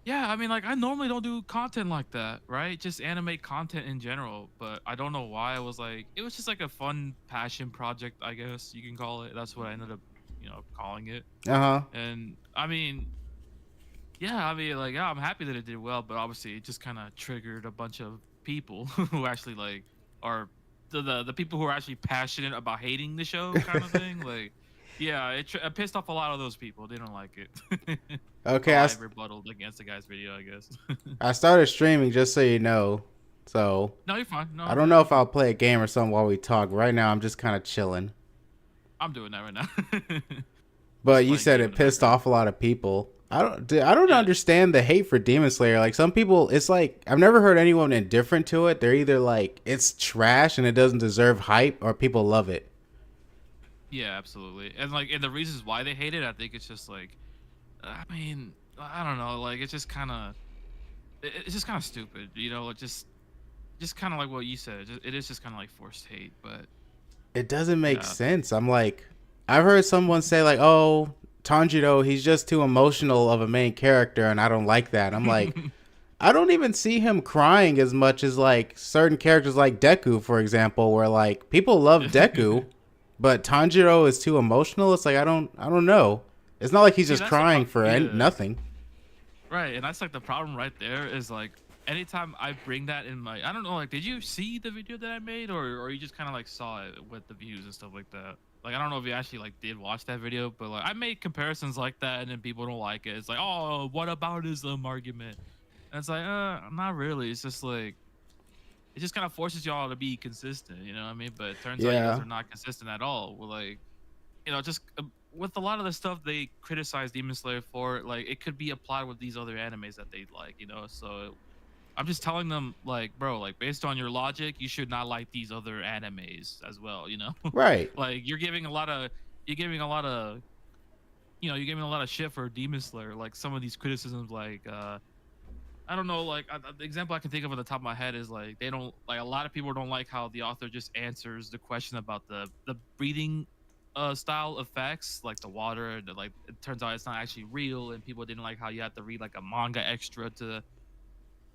Yeah, I mean, like, I normally don't do content like that, right? Just animate content in general, but I don't know why I was like, it was just like a fun passion project, I guess you can call it. That's what I ended up, calling it. Uh-huh. And I mean, yeah, I mean, like, yeah, I'm happy that it did well, but obviously it just kind of triggered a bunch of people who actually like are the people who are actually passionate about hating the show, kind of thing. Like, yeah, it pissed off a lot of those people. They don't like it. So Okay, I rebutted against the guy's video, I guess. I started streaming just so you know. So No, you're fine. I No, don't yeah, know you're if I'll fine. play a game or something while we talk. Right now I'm just kind of chilling. I'm doing that right now. But Just you playing said game in it the pissed background. off a lot of people. I don't Yeah, understand the hate for Demon Slayer. Like some people, it's like I've never heard anyone indifferent to it. They're either like it's trash and it doesn't deserve hype, or people love it. yeah, absolutely. And the reasons why they hate it, I think it's just like, I mean, I don't know. Like, it's just kind of, it's just kind of stupid. It just kind of like what you said. It is just kind of like forced hate. But It doesn't make yeah, sense. I'm like, I've heard someone say like, "Oh, Tanjiro, he's just too emotional of a main character, and I don't like that." I'm like, I don't even see him crying as much as like certain characters like Deku, for example, where like people love Deku, but Tanjiro is too emotional. It's like I don't know. It's not like he's see, just that's the crying problem. for Yeah, nothing. right. And that's like the problem right there is like anytime I bring that in my, I don't know, like, did you see the video that I made, or you just kind of like saw it with the views and stuff like that? Like, I don't know if you actually like did watch that video, but like I made comparisons like that, and then people don't like it. It's like, oh, what aboutism argument? And it's like, not really. It's just like it just kind of forces y'all to be consistent, you know what I mean? But it turns out you guys Yeah, are not consistent at all. Well, like, just with a lot of the stuff they criticize Demon Slayer for, like it could be applied with these other animes that they like. So I'm just telling them, like, bro, like based on your logic, you should not like these other animes as well. right. Like you're giving a lot of, you're giving a lot of shit for Demon Slayer. Like some of these criticisms, like I don't know, like the example I can think of at the top of my head is like they don't like a lot of people don't like how the author just answers the question about the breathing style effects, like the water. Like it turns out it's not actually real, and people didn't like how you have to read like a manga extra to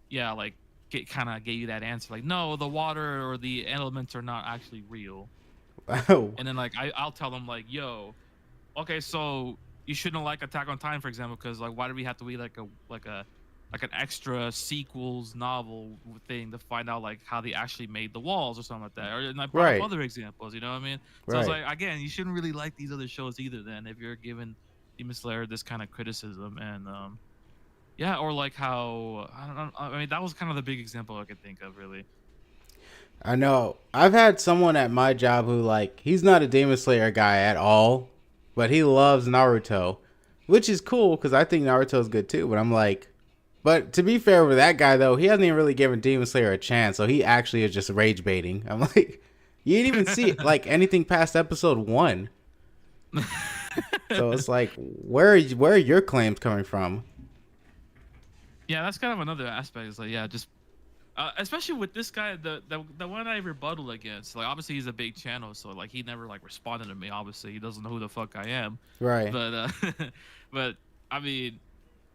yeah, like get kind of gave you that answer, like no, the water or the elements are not actually real. Wow. And then like I'll tell them like, yo, okay, so you shouldn't like Attack on Titan, for example, because like why do we have to read like an extra sequels novel thing to find out like how they actually made the walls or something like that? Or and I brought up Right. other examples, you know what I mean? So it's Right. like again, you shouldn't really like these other shows either. Then if you're giving Demon Slayer this kind of criticism, and yeah, or like how I don't know. I mean, that was kind of the big example I could think of, really. I know. I've had someone at my job who like he's not a Demon Slayer guy at all, but he loves Naruto, which is cool because I think Naruto's good too. But I'm like, but to be fair with that guy though, he hasn't even really given Demon Slayer a chance, so he actually is just rage baiting. I'm like, you didn't even see like anything past episode 1, so it's like, where are your claims coming from? Yeah, that's kind of another aspect. Is like, yeah, just especially with this guy, the one I rebutted against. Like, obviously he's a big channel, so like he never like responded to me. Obviously, he doesn't know who the fuck I am. Right. But but I mean,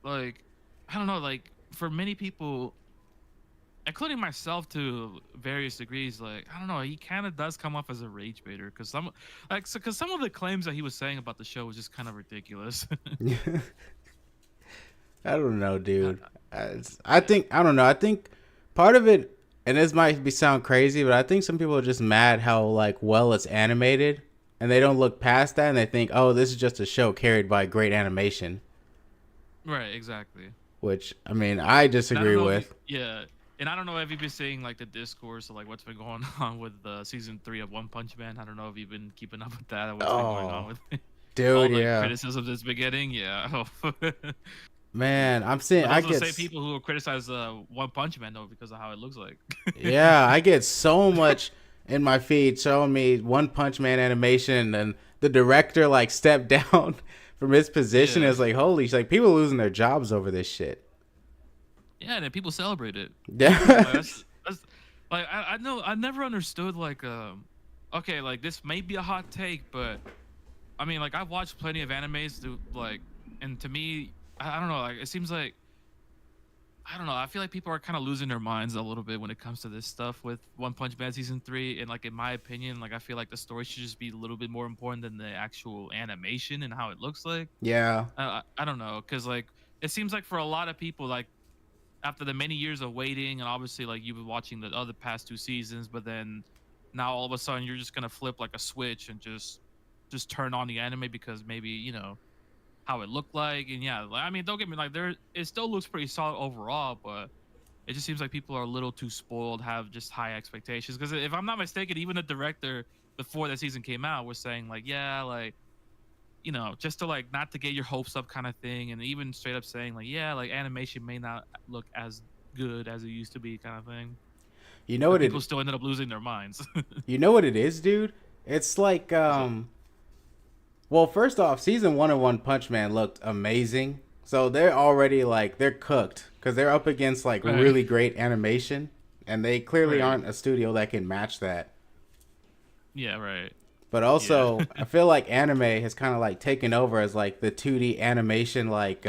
like, I don't know. Like for many people, including myself to various degrees, like I don't know, he kind of does come off as a rage baiter because because some of the claims that he was saying about the show was just kind of ridiculous. I don't know, Uh, dude. I yeah. think I don't know. I think part of it, and this might be sound crazy, but I think some people are just mad how like well it's animated, and they don't look past that, and they think, oh, this is just a show carried by great animation. Right. Exactly. Which I mean, I And I don't disagree know if you, with. yeah, and I don't know if you've been seeing like the discourse of like what's been going on with season 3 of One Punch Man. I don't know if you've been keeping up with that or what's been going on Oh, with all dude, the yeah, criticism that's been getting. Yeah. man, I'm seeing. But I those are the get, same people who will criticize One Punch Man though because of how it looks like. yeah, I get so much in my feed showing me One Punch Man animation, and the director like stepped down from his position. Yeah. It's like holy, like people losing their jobs over this shit. Yeah, and then people celebrate it. Yeah. Like that's like I know I never understood like okay, like this may be a hot take, but I mean like I've watched plenty of animes to like, and to me I don't know, like it seems like I don't know. I feel like people are kind of losing their minds a little bit when it comes to this stuff with One Punch Man season 3. And like in my opinion, like I feel like the story should just be a little bit more important than the actual animation and how it looks like. Yeah. I don't know, because like it seems like for a lot of people, like after the many years of waiting, and obviously like you've been watching the other past two seasons, but then now all of a sudden you're just gonna flip like a switch and just turn on the anime because maybe how it looked like. And yeah, like, I mean, don't get me like there, it still looks pretty solid overall, but it just seems like people are a little too spoiled, have just high expectations. Because if I'm not mistaken, even the director before the season came out was saying like, yeah, like just to like not to get your hopes up kind of thing, and even straight up saying like, yeah, like animation may not look as good as it used to be kind of thing. You know But what people it still ended up losing their minds. you know what it is, dude? It's like So, well, first off, season 1 of One Punch Man looked amazing. So they're already like they're cooked cuz they're up against like right, really great animation and they clearly right, aren't a studio that can match that. yeah, right, But yeah, also, I feel like anime has kind of like taken over as like the 2D animation like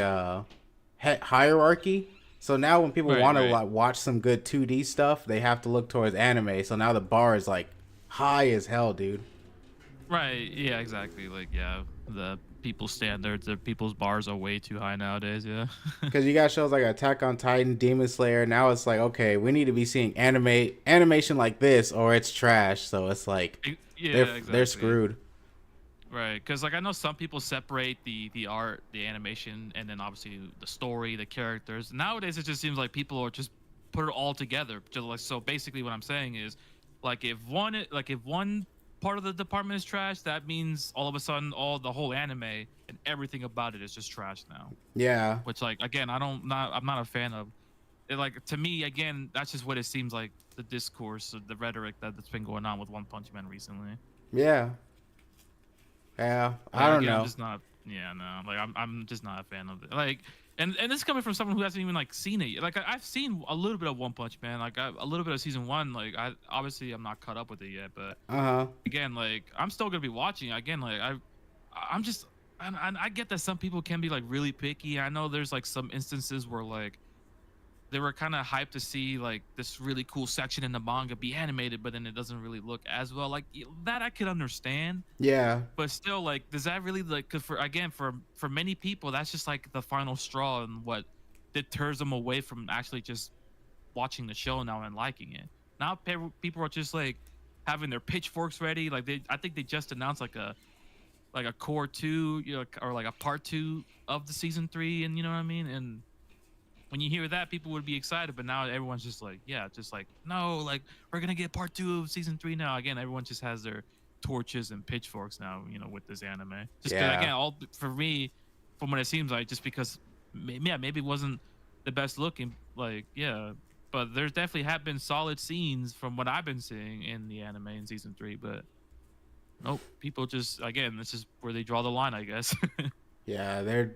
hierarchy. So now when people right, want to right. like watch some good 2D stuff, they have to look towards anime. So now the bar is like high as hell, dude. Right. Yeah, exactly. Like, yeah, the people's standards, the people's bars are way too high nowadays. Yeah. Because you got shows like Attack on Titan, Demon Slayer. Now it's like, okay, we need to be seeing animation like this, or it's trash. So it's like Yeah, they're exactly. screwed. Right. Because like I know some people separate the art, the animation, and then obviously the story, the characters. Nowadays, it just seems like people are just put it all together. Just like so, basically, what I'm saying is, if one part of the department is trash, that means all of a sudden all the whole anime and everything about it is just trash now. Yeah, Which like again, I'm not a fan of. It, like to me, again, that's just what it seems like the discourse, or the rhetoric that's been going on with One Punch Man recently. yeah, yeah. I Like don't again, I'm know. just not. Yeah, no. Like I'm just not a fan of it. Like, and this is coming from someone who hasn't even like seen it yet. Like I've seen a little bit of One Punch Man. Like a little bit of season one. Like I obviously I'm not caught up with it yet, but Uh huh. again, like I'm still gonna be watching. Again, like I'm just. And I get that some people can be like really picky. I know there's like some instances where like they were kind of hyped to see like this really cool section in the manga be animated, but then it doesn't really look as well. Like that I could understand, Yeah, but still, like, does that really like? Cause for again, for many people, that's just like the final straw and what deters them away from actually just watching the show now and liking it. Now people are just like having their pitchforks ready. Like I think they just announced like a core two, or like a part two of the season three, and you know what I mean. And when you hear that, people would be excited, but now everyone's just like, yeah, just like, no, like we're gonna get part two of season three now. Again, everyone just has their torches and pitchforks now, with this anime. Just because, yeah, again, all for me, from what it seems like, just because, yeah, maybe it wasn't the best looking, like, yeah, but there's definitely have been solid scenes from what I've been seeing in the anime in season three, but nope, people just, again, this is where they draw the line, I guess. yeah. They're.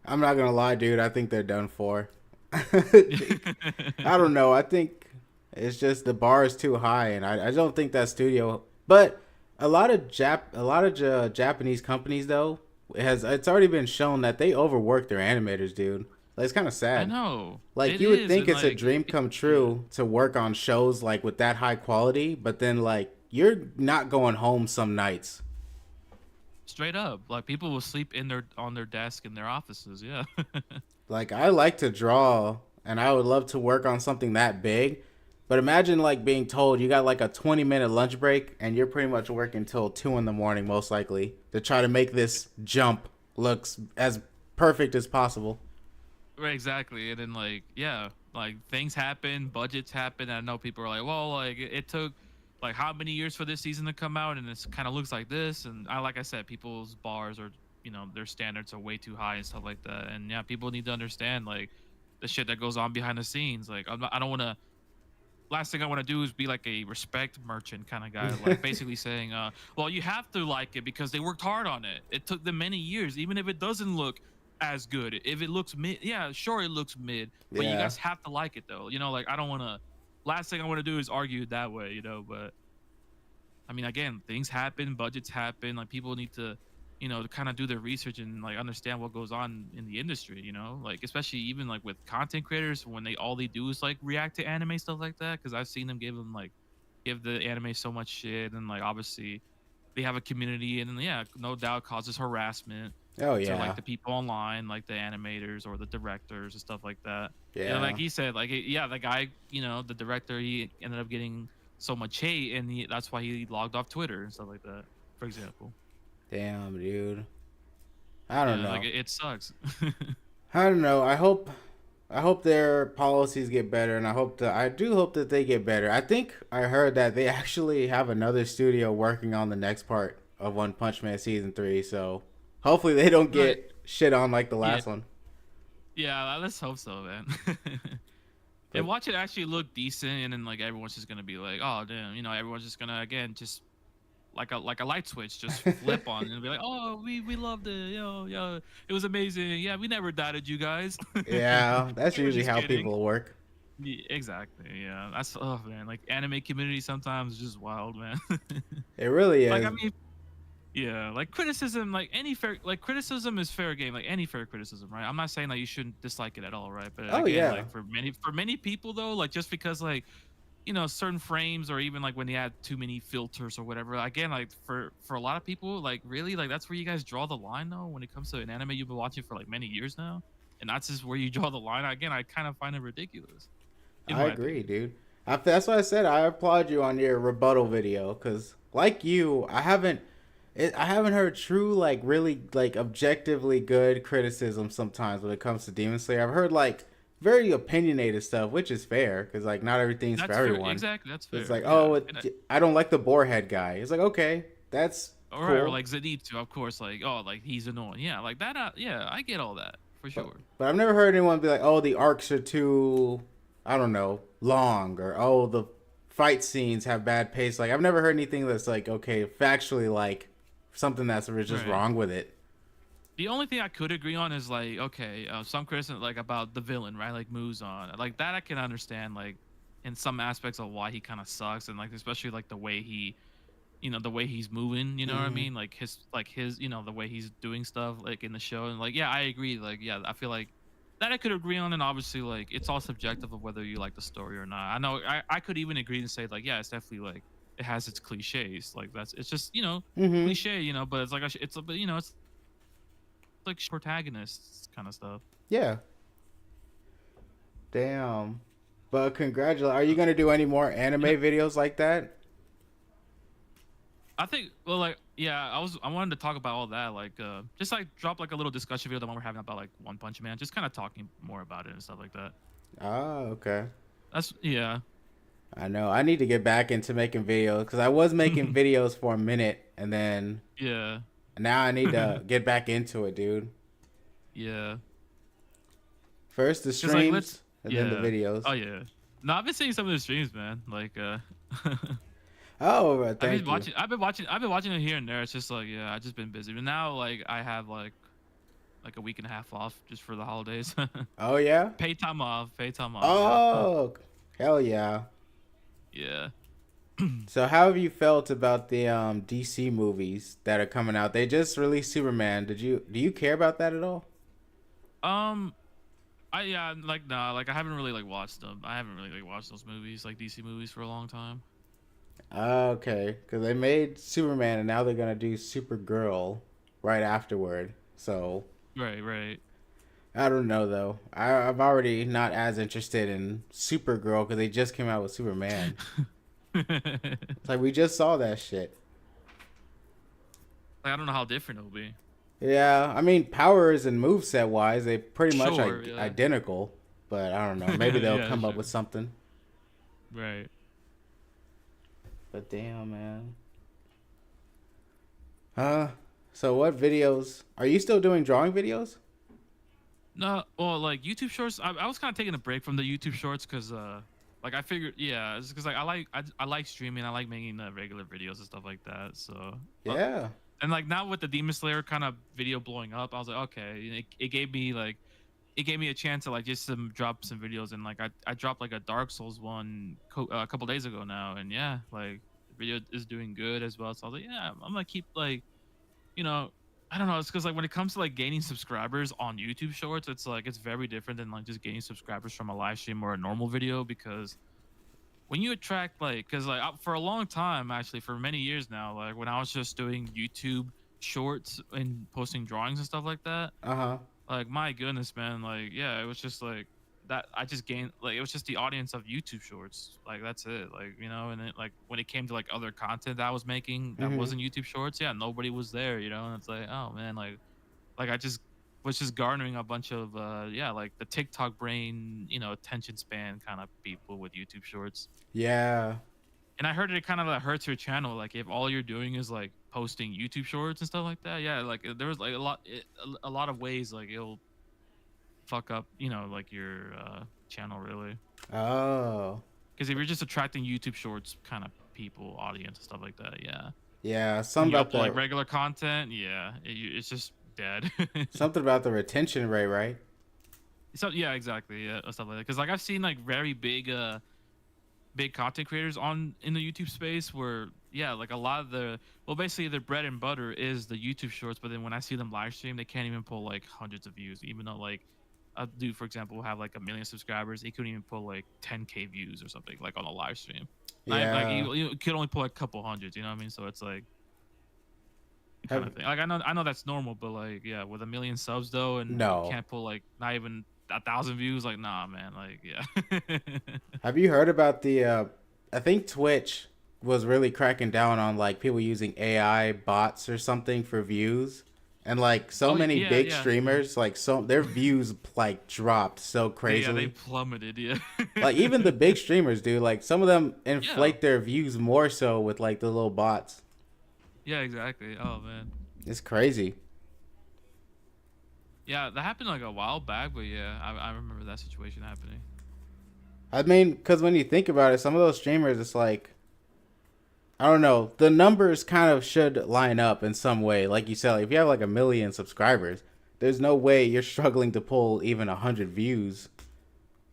I'm not gonna lie, dude. I think they're done for. I don't know. I think it's just the bar is too high, and I don't think that studio. But a lot of Japanese companies though it's already been shown that they overwork their animators, dude. Like, it's kind of I sad. know Like it you would is, think and it's a like, dream come yeah. true to work on shows like with that high quality, but then like you're not going home some nights. Straight up, like people will sleep in their on their desk in their offices. Yeah. Like, I like to draw and I would love to work on something that big. But imagine like being told you got like a 20-minute lunch break and you're pretty much working till 2 in the morning most likely to try to make this jump looks as perfect as possible. Right, exactly. And then like, yeah, like things happen, budgets happen. And I know people are like, well, like it took like how many years for this season to come out, and it kind of looks like this. And like I said, people's bars are, their standards are way too high and stuff like that. And yeah, people need to understand like the shit that goes on behind the scenes. Like I don't want to. Last thing I want to do is be like a respect merchant kind of guy, like basically saying, well, you have to like it because they worked hard on it. It took them many years, even if it doesn't look as good. If it looks mid, yeah, sure, it looks mid, but you Yeah. guys have to like it though. Like I don't want to. Last thing I want to do is argue that way. But I mean, again, things happen, budgets happen. Like people need to, to kind of do their research and like understand what goes on in the industry, like especially even like with content creators when they do is like react to anime stuff like that, because I've seen them give the anime so much shit, and like obviously they have a community, and yeah, no doubt causes harassment Oh to like yeah. the people online, like the animators or the directors and stuff like that. Like Yeah. he said, like yeah, the guy, the director, he ended up getting so much hate, and that's why he logged off Twitter and stuff like that, for example. Damn, dude. I don't Yeah, like know. it sucks. I don't know. I hope their policies get better, and I do hope that they get better. I think I heard that they actually have another studio working on the next part of One Punch Man season 3. So hopefully they don't Right. get shit on like the Yeah. last one. Yeah. Let's hope so, man. And But watch it actually look decent, and then like everyone's just gonna be like, oh damn, everyone's just gonna again just like a light switch just flip on and be like, oh, we loved it, yo, it was amazing. Yeah, we never doubted you guys. yeah, that's We were usually just how kidding. people work. Exactly. Yeah. That's oh man, like anime community sometimes is just wild, man. It really Like I is. mean, yeah, like criticism, like any fair, like criticism is fair game, like any fair criticism, right? I'm not saying that you shouldn't dislike it at all, right? But Oh again, yeah. like for many people though, like just because like certain frames, or even like when they add too many filters or whatever, again, like for a lot of people, like really, like that's where you guys draw the line though when it comes to an anime you've been watching for like many years now, and that's just where you draw the line. Again, I kind of find it ridiculous, in I my agree, opinion. dude. That's why I said I applaud you on your rebuttal video, because like you, I haven't heard true like really like objectively good criticism sometimes when it comes to Demon Slayer. I've heard like very opinionated stuff, which is fair because like not everything's for That's fair, everyone. exactly, that's It's fair, like, yeah. oh, And I don't like the borehead guy. It's like, okay, that's all right, or cool. like Zenitsu, of course, like, oh, like he's annoying, yeah, like that, yeah, I get all that for But sure. I've never heard anyone be like, oh, the arcs are too, I don't know, long, or oh, the fight scenes have bad pace. Like I've never heard anything that's like, okay, factually like something that's just Right. wrong with it. The only thing I could agree on is like, okay, some criticism like about the villain, right? Like Muzan, like that I can understand, like in some aspects of why he kind of sucks, and like especially like the way the way he's moving, you know what I Hmm. mean? Like his, the way he's doing stuff like in the show, and like yeah, I agree. Like yeah, I feel like that I could agree on, and obviously like it's all subjective of whether you like the story or not. I know I could even agree and say like yeah, it's definitely like it has its cliches, like it's just Hmm. cliche, but it's like it's a but it's like protagonists kind of stuff. Yeah. Damn. But congratulate. Are you gonna do any more anime You know, videos like that? I think well, like yeah, I wanted to talk about all that, like just like drop like a little discussion video the one we're having about like One Punch Man, just kind of talking more about it and stuff like that. Oh, okay. That's yeah. I know. I need to get back into making videos because I was making videos for a minute, and then Yeah. now I need to get back into it, dude. Yeah. First the Cause like let's streams, and then the yeah. videos. Oh yeah. No, I've been seeing some of the streams, man. Like Oh, thank you. I've been watching it here and there. It's just like yeah, I've just been busy. But now like I have like a week and a half off just for the holidays. Oh yeah. Pay time off. Pay time off. Yeah. Oh, hell yeah. Yeah. So how have you felt about the DC movies that are coming out? They just released Superman. Do you care about that at all? Um, I yeah, like nah, like I haven't really like watched them. I haven't really like watched those movies, like DC movies, for a long time. Okay, because they made Superman and now they're gonna do Supergirl right afterward. So Right, right. I don't know though. I'm already not as interested in Supergirl because they just came out with Superman. Like It's like we just saw that shit. I don't know how different it'll be. Yeah, I mean powers and moveset wise, they pretty much Sure, yeah. identical. But I don't know. Maybe they'll Yeah, come up sure. with something. Right. But damn, man. Uh, so what videos? Are you still doing drawing videos? No, well, like YouTube Shorts. I was kind of taking a break from the YouTube Shorts because, like I figured, yeah, it's because like I like streaming. I like making regular videos and stuff like that. So, Yeah. and like now with the Demon Slayer kind of video blowing up, I was like, okay, it gave me like it gave me a chance to like just drop some videos, and like I dropped like a Dark Souls one a couple days ago now, and yeah, like the video is doing good as well. So I was like, yeah, I'm gonna keep like you know I don't know. It's because like when it comes to like gaining subscribers on YouTube Shorts, it's like it's very different than like just gaining subscribers from a live stream or a normal video. Because when you attract like, because like for a long time, actually for many years now, like when I was just doing YouTube Shorts and posting drawings and stuff like that, Uh huh. like my goodness, man, like yeah, it was just like that. I just gained like it was just the audience of YouTube Shorts. Like that's it. Like and it, like when it came to like other content that I was making that Mm-hmm. wasn't YouTube Shorts, yeah, nobody was there. And it's like oh man, like I just was just garnering a bunch of yeah, like the TikTok brain, attention span kind of people with YouTube Shorts. Yeah. And I heard it kind of like hurts your channel, like if all you're doing is like posting YouTube Shorts and stuff like that. Yeah, like there was like a lot of ways like it'll fuck up, like your channel really. Oh. Because if you're just attracting YouTube Shorts kind of people, audience and stuff like that, yeah. Yeah. And Something you about upload like the regular content, yeah, it's just dead. something about the retention rate, right? So yeah, exactly, yeah, stuff like that. Because like I've seen like very big content creators on in the YouTube space where yeah, like a lot of basically their bread and butter is the YouTube Shorts, but then when I see them live stream, they can't even pull like hundreds of views, even though like a dude, for example, will have like 1 million subscribers, he couldn't even pull like 10K views or something like on a live stream. Like Yeah. you could only pull like a couple hundreds, you know what I mean? So it's like kind Have, of thing. Like I know that's normal, but like yeah, with 1 million subs though, and you no. can't pull like not even 1,000 views, like nah, man, like yeah. Have you heard about the? I think Twitch was really cracking down on like people using AI bots or something for views, and like so Oh many yeah, big yeah. streamers, like so their views like dropped so They crazily. plummeted, yeah. Like even the big streamers, dude. Like some of them Yeah. inflate their views more so with like the little bots. Yeah, exactly. Oh man. It's crazy. Yeah, that happened like a while back, but yeah, I remember that situation happening. I mean, because when you think about it, some of those streamers, it's like I don't know. The numbers kind of should line up in some way. Like you said, like if you have like 1 million subscribers, there's no way you're struggling to pull even 100 views.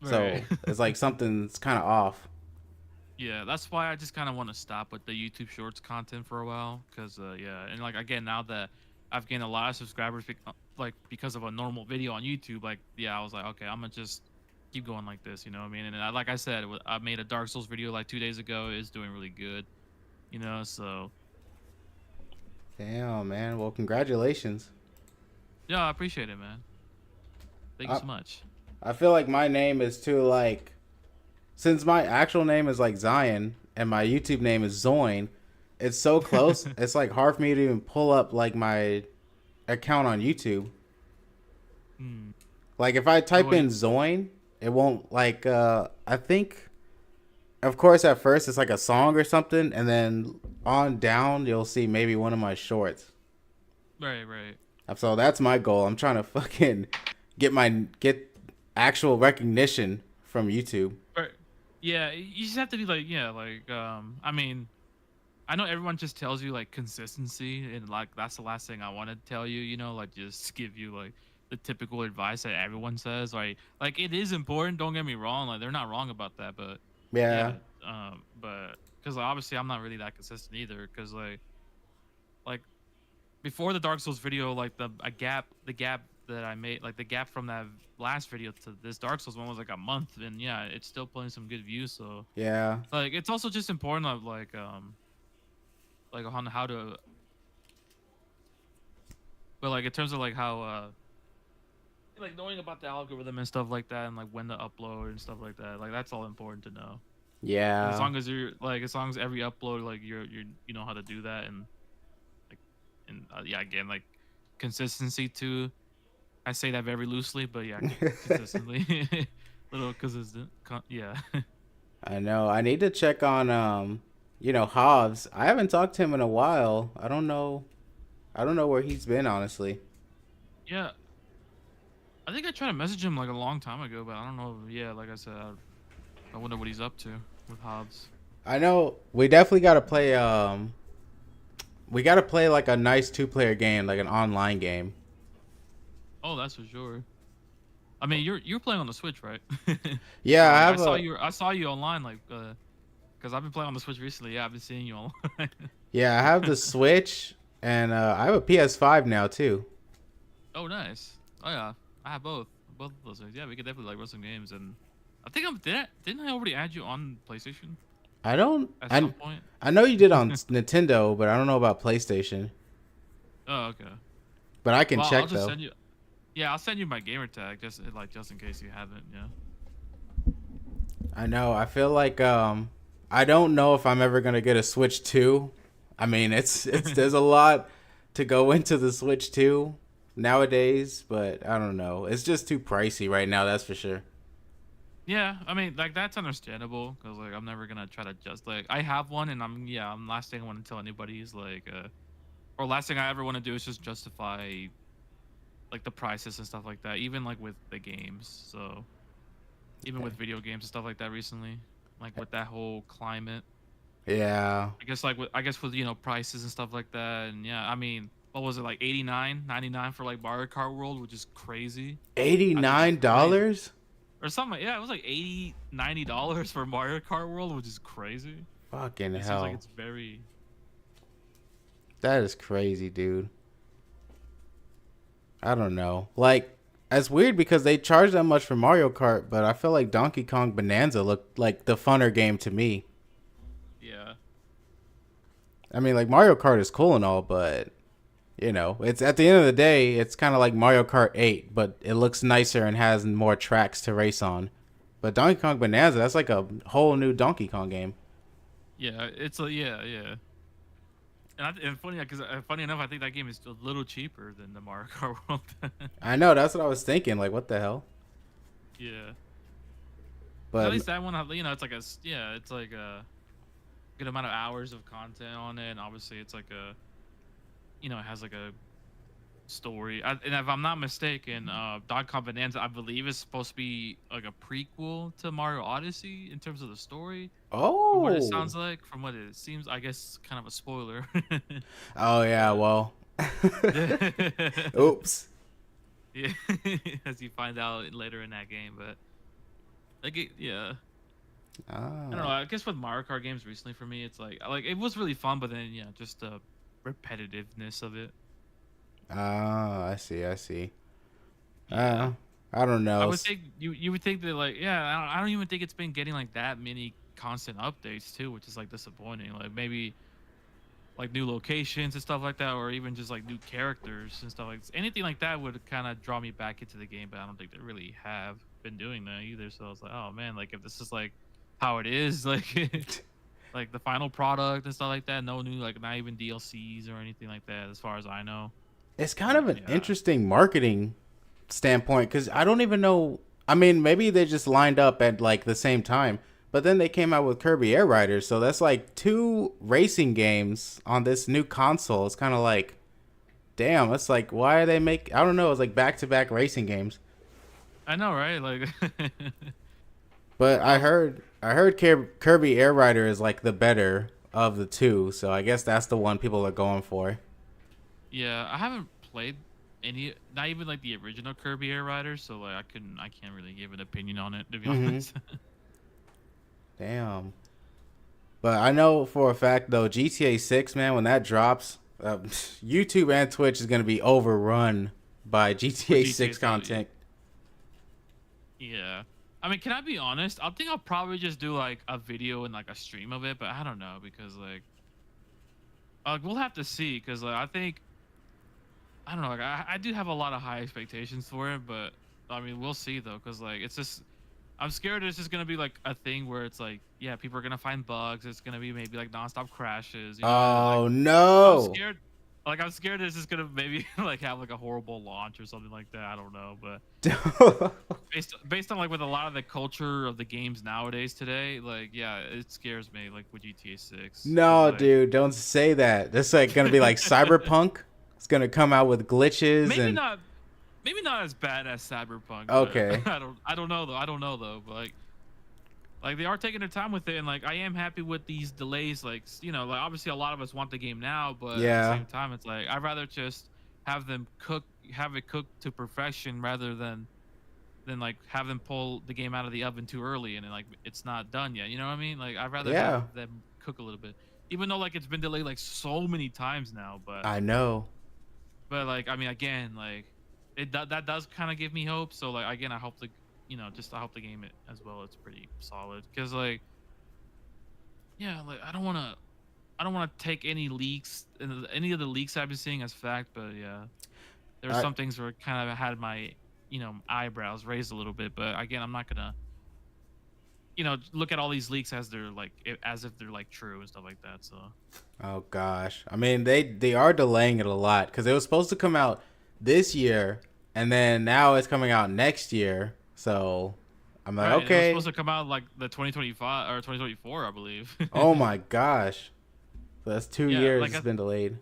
Right. So it's like something's kind of off. Yeah, that's why I just kind of want to stop with the YouTube Shorts content for a while, cause yeah, and like again now that I've gained a lot of subscribers, like because of a normal video on YouTube, like yeah, I was like okay, I'm gonna just keep going like this, you know what I mean? And like I said, I made a Dark Souls video like 2 days ago. It's doing really good, so Damn, man. Well, congratulations. yeah, I appreciate it, man. Thank you I so much. I feel like my name is too like since my actual name is like Zion and my YouTube name is Zoin. It's so close. It's like hard for me to even pull up like my account on YouTube. Hmm. Like if I So type in Zoin, it won't like I think of course at first it's like a song or something and then on down you'll see maybe one of my shorts. right. So that's my goal. I'm trying to fucking get actual recognition from YouTube. Right. Yeah, you just have to be like, yeah, like, I mean, I know everyone just tells you like consistency, and like that's the last thing I want to tell you, like just give you like the typical advice that everyone says, like it is important. Don't get me wrong, like they're not wrong about that, but Yeah. yeah, but because obviously I'm not really that consistent either, because like before the Dark Souls video, like the gap that I made, like the gap from that last video to this Dark Souls one was like a month, and yeah, it's still pulling some good views. So Yeah. like, it's also just important of like on how to, but like in terms of like how like knowing about the algorithm and stuff like that, and like when to upload and stuff like that, like that's all important to know. And as Yeah. long as you're like, as long as every upload, like you know how to do that, and like, and yeah, again, like consistency too. I say that very loosely, but yeah, consistently, little consistent. Yeah. I know. I need to check on Hobbs. I haven't talked to him in a while. I don't know. I don't know where he's been honestly. Yeah, I think I tried to message him like a long time ago, but I don't know. Yeah, like I said, I wonder what he's up to with Hobbs. I know we definitely got to play we got to play like a nice two-player game, like an online game. Oh, that's for sure. I mean, you're playing on the Switch, right? Yeah, Or I like have a I saw you online, like because I've been playing on the Switch recently. Yeah, I've been seeing you online. yeah, I have the Switch. and I have a PS5 now too. Oh, nice. Oh yeah, I have both of those things. Yeah, we could definitely like run some games, and I think didn't I already add you on PlayStation I don't. at some point? I know you did on Nintendo, but I don't know about PlayStation. Oh, okay. But I can Well, I'll check just though. send you. Yeah, I'll send you my gamer tag just in case you haven't. Yeah. I know. I feel like I don't know if I'm ever gonna get a Switch 2. I mean, it's there's a lot to go into the Switch 2 nowadays, but I don't know. It's just too pricey right now, that's for sure. Yeah, I mean, like that's understandable because like I'm never gonna try to just like I have one and I'm last thing I want to tell anybody is like or last thing I ever want to do is just justify like the prices and stuff like that, even like with the games. So even with video games and stuff like that recently, like with that whole climate, Yeah. I guess with prices and stuff like that, and yeah, I mean, what was it like 89.99 for like Mario Kart World, which is crazy. I think that's crazy. $89? Or something. Yeah, it was like $80-$90 for Mario Kart World, which is crazy. Fucking It seems like hell. it's very. That is crazy, dude. I don't know. Like, that's weird because they charge that much for Mario Kart, but I feel like Donkey Kong Bonanza looked like the funner game to me. Yeah. I mean, like Mario Kart is cool and all, but it's at the end of the day, it's kind of like Mario Kart 8, but it looks nicer and has more tracks to race on. But Donkey Kong Bonanza, that's like a whole new Donkey Kong game. Yeah, it's a yeah. And funny because funny enough, I think that game is a little cheaper than the Mario Kart World. I know, that's what I was thinking. Like, what the hell? Yeah. 'Cause at But least that one, it's like it's like a good amount of hours of content on it, and obviously it's like it has like a story. And if I'm not mistaken, Dog Kong Bonanza, I believe, is supposed to be like a prequel to Mario Odyssey in terms of the story. From what it oh, sounds like, from what it seems, I guess kind of a spoiler. oh yeah, But well, oops. yeah, as you find out later in that game. But yeah, I don't know. Ah, I guess with Mario Kart games recently for me, it's like it was really fun, but then yeah, just the repetitiveness of it. I see, I see. Yeah. I don't I know. would think you would think that like yeah I don't even think it's been getting like that many constant updates too, which is like disappointing. Like maybe like new locations and stuff like that, or even just like new characters and stuff like anything like that would kind of draw me back into the game. But I don't think they really have been doing that either. So I was like, oh man, like if this is like how it is, like like the final product and stuff like that, no new like not even DLCs or anything like that, as far as I know. It's kind of an Yeah. interesting marketing standpoint because I don't even know. I mean, maybe they just lined up at like the same time, but then they came out with Kirby Air Riders, so that's like two racing games on this new console. It's kind of like, damn, it's like why are they make? I don't know. It's like back to back racing games. I know, right? Like, But well, I heard Kirby Air Rider is like the better of the two, so I guess that's the one people are going for. yeah, I haven't played any, not even like the original Kirby Air Rider, so like I can't really give an opinion on it to be Mm-hmm. honest. Damn. But I know for a fact though, GTA 6, man, when that drops, YouTube and Twitch is gonna be overrun by With GTA GTA 6 stuff, content. yeah. I mean, can I be honest? I think I'll probably just do like a video and like a stream of it, but I don't know because like we'll have to see because like I think I don't know like I do have a lot of high expectations for it, but I mean we'll see though because like it's just I'm scared it's just gonna be like a thing where it's like yeah people are gonna find bugs. It's gonna be maybe like nonstop crashes. Like Oh I'm no. scared. Like I'm scared it's just gonna maybe like have like a horrible launch or something like that. I don't know, but based on like with a lot of the culture of the games nowadays today, like yeah, it scares me like with GTA 6 because No, like dude, don't say that. This is like gonna be like Cyberpunk. It's gonna come out with glitches maybe and not maybe not as bad as Cyberpunk, but okay. I don't know though. I don't know though, but like they are taking their time with it, and like I am happy with these delays. Like like obviously a lot of us want the game now, but at the Yeah. same time, it's like I'd rather just have it cooked to perfection rather than like have them pull the game out of the oven too early and then like it's not done yet. You know what I mean? Like I'd rather have Yeah. them cook a little bit. even though like it's been delayed like so many times now. I know. But like I mean, again, like that does kind of give me hope. So like again, I hope the just I hope the game as well it's pretty solid because like yeah, like I don't want to take any leaks, any of the leaks I've been seeing as fact, but yeah, there were I some things where it kind of had my, eyebrows raised a little bit. But again, I'm not gonna, look at all these leaks as they're like, as if they're like true and stuff like that. So Oh gosh. I mean, they are delaying it a lot because it was supposed to come out this year, and then now it's coming out next year. So I'm like, right, it was okay. supposed to come out like the 2025 or 2024, I believe. Oh my gosh. So that's two Yeah, years like it's been delayed.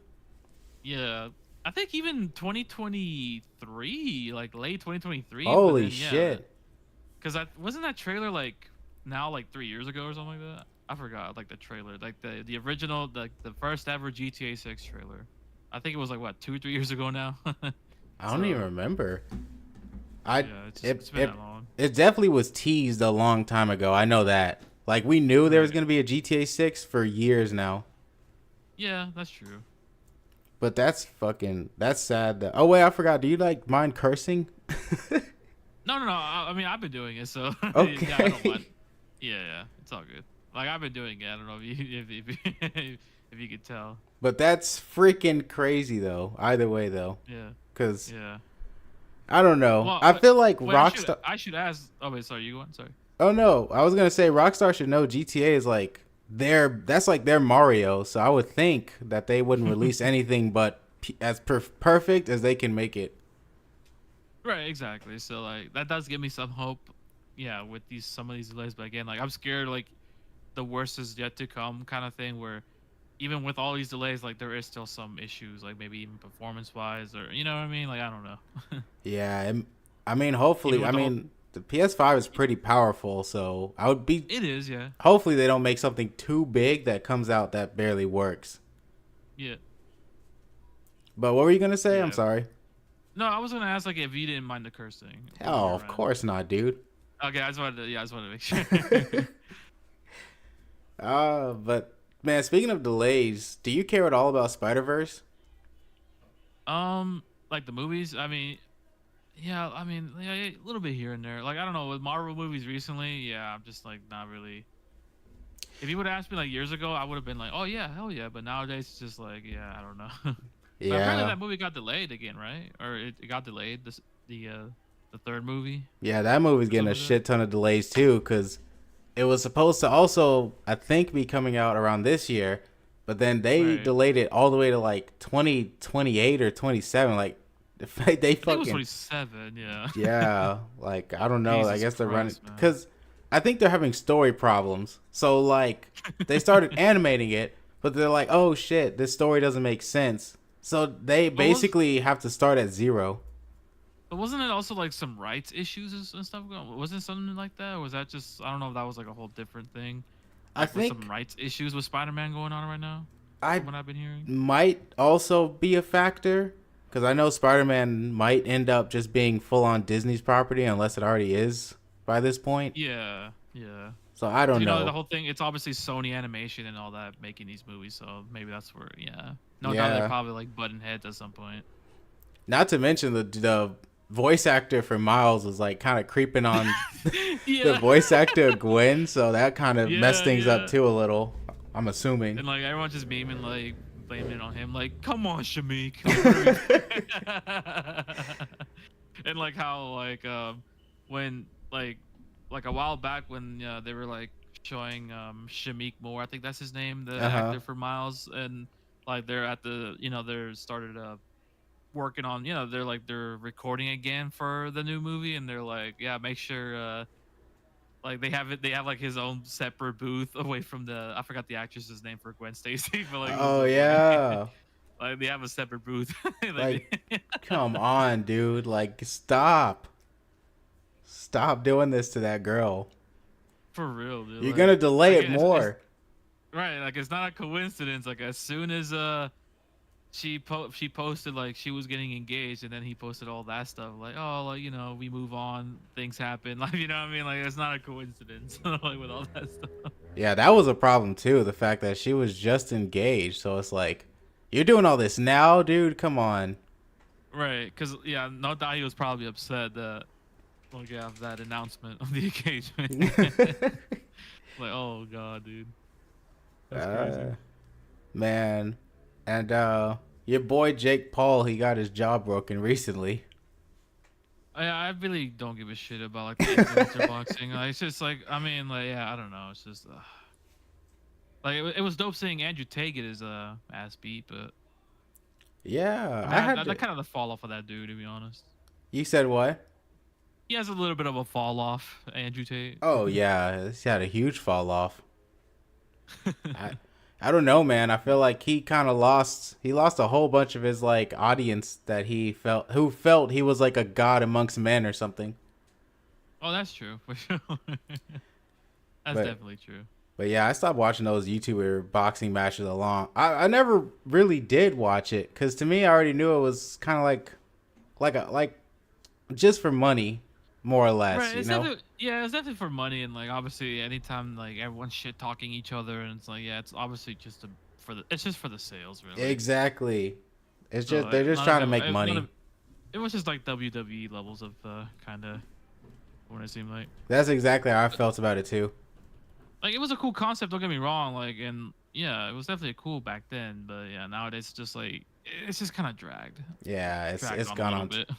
yeah, I think even 2023, like late 2023. But Holy then yeah, shit. because I wasn't that trailer like now like 3 years ago or something like that. I forgot like the trailer, like the original, the first ever GTA 6 trailer. I think it was like what 2 or 3 years ago now. I don't even So remember. I yeah, it it's been it that long. it definitely was teased a long time ago. I know that. Like we knew there was Right. gonna be a GTA 6 for years now. Yeah, that's true. But that's sad. Oh wait, I forgot. Do you like mind cursing? No. I mean, I've been doing it, so yeah, I don't Okay. mind. Yeah, it's all good. Like I've been doing it. I don't know if you if you could tell. But that's freaking crazy though. Either way though, Yeah, cuz yeah. I don't know. Well, I feel like wait. I should Rockstar. I should ask. Oh wait, sorry. You go on. Sorry. Oh no, I was gonna say Rockstar should know GTA is like that's like their Mario. So I would think that they wouldn't release anything but as perfect as they can make it. Right, exactly. So like that does give me some hope. Yeah, with these some of these delays, but again, like I'm scared like the worst is yet to come kind of thing where even with all these delays, like there is still some issues, like maybe even performance wise or you know what I mean? Like I don't know. Yeah, I mean, Even hopefully, with I the whole mean, the PS5 is pretty powerful, so I would be. it is, yeah. Hopefully, they don't make something too big that comes out that barely works. Yeah. But what were you gonna say? I'm Yeah. sorry. No, I was gonna ask like if you didn't mind the cursing on Oh, your of end. course not, dude. Okay, I just wanted to make sure. But man, speaking of delays, do you care at all about Spider Verse? Like the movies, I mean, yeah, I mean, yeah, a little bit here and there. Like I don't know, with Marvel movies recently, yeah, I'm just like not really. If you would have asked me like years ago, I would have been like, "Oh yeah, hell yeah." But nowadays, it's just like, yeah, I don't know. But apparently, Yeah, that movie got delayed again, right? Or it got delayed. The third movie yeah, that movie's or getting a something like that. shit ton of delays too, because it was supposed to also, I think, be coming out around this year, but then they Right. delayed it all the way to like 2028 or 27. Like, they I think it was fucking 27. Yeah. yeah. Like, I don't know. I Jesus guess they're running Christ, man. because I think they're having story problems. So like, they started animating it, but they're like, oh shit, this story doesn't make sense. So they But was basically have to start at zero. but wasn't it also like some rights issues and stuff going? Wasn't it something like that? Or was that just I don't know if that was like a whole different thing, I like with some think rights issues with Spider-Man going on right now, I from what I've been hearing. might also be a factor because I know Spider-Man might end up just being full on Disney's property unless it already is by this point. Yeah, yeah. So I 'Cause, don't the know. whole thing. It's obviously Sony Animation and all that making these movies, so maybe that's where. Yeah, no doubt they're Yeah. probably like butting heads at some point. Not to mention the voice actor for Miles was like kind of creeping on the Yeah, voice actor of Gwen, so that kind of messed yeah, things up yeah. too a little. I'm assuming. And like everyone just memeing like blaming it on him. Like, come on, Shamik. Like, what are we and like how like when like a while back when they were like showing Shamik Moore, I think that's his name, the Uh huh. actor for Miles, and like they're at the they're started working on they're recording again for the new movie, and they're like, yeah, make sure like they have like his own separate booth away from the I forgot the actress's name for Gwen Stacy, but like it was Oh so funny. yeah. Like they have a separate booth. Like, Like come on, dude. Like, stop. Stop doing this to that girl. for real, dude. You're gonna delay Like it it's more. right. Like it's not a coincidence. Like as soon as she posted like she was getting engaged, and then he posted all that stuff like, oh, like we move on, things happen. Like you know what I mean? Like it's not a coincidence. Like with all that stuff. Yeah, that was a problem too. The fact that she was just engaged, so it's like, you're doing all this now, dude. Come on. Right, because yeah, no doubt he was probably upset that like yeah that announcement of the engagement. Like, oh god, dude, that's crazy. uh, Man, and your boy Jake Paul, he got his jaw broken recently. I really don't give a shit about like the influencer boxing. Like, it's just like I mean like yeah I don't know. It's just like it was dope seeing Andrew Tate get his ass beat, but Yeah, I mean I had that to. kind of the fall off of that dude to be honest. You said what? He has a little bit of a fall off, Andrew Tate. Oh yeah, he had a huge fall off. I I don't know, man. I feel like he kind of lost. He lost a whole bunch of his like audience that who felt he was like a god amongst men or something. Oh, that's true for sure. That's But definitely true. but yeah, I stopped watching those YouTuber boxing matches along. I never really did watch it because to me, I already knew it was kind of like just for money, more or less. Right, You it's know. definitely yeah, it's definitely for money and like obviously anytime like everyone's shit talking each other and it's like yeah, it's obviously just it's just for the sales really. Exactly. It's So just they're just trying to make money. it was just like WWE levels of kind of what it seemed like. That's exactly how I felt about it too. Like it was a cool concept, don't get me wrong, like and yeah, it was definitely cool back then, but yeah, nowadays it's just like it's just kind of Yeah, dragged it's on a gone little on. bit.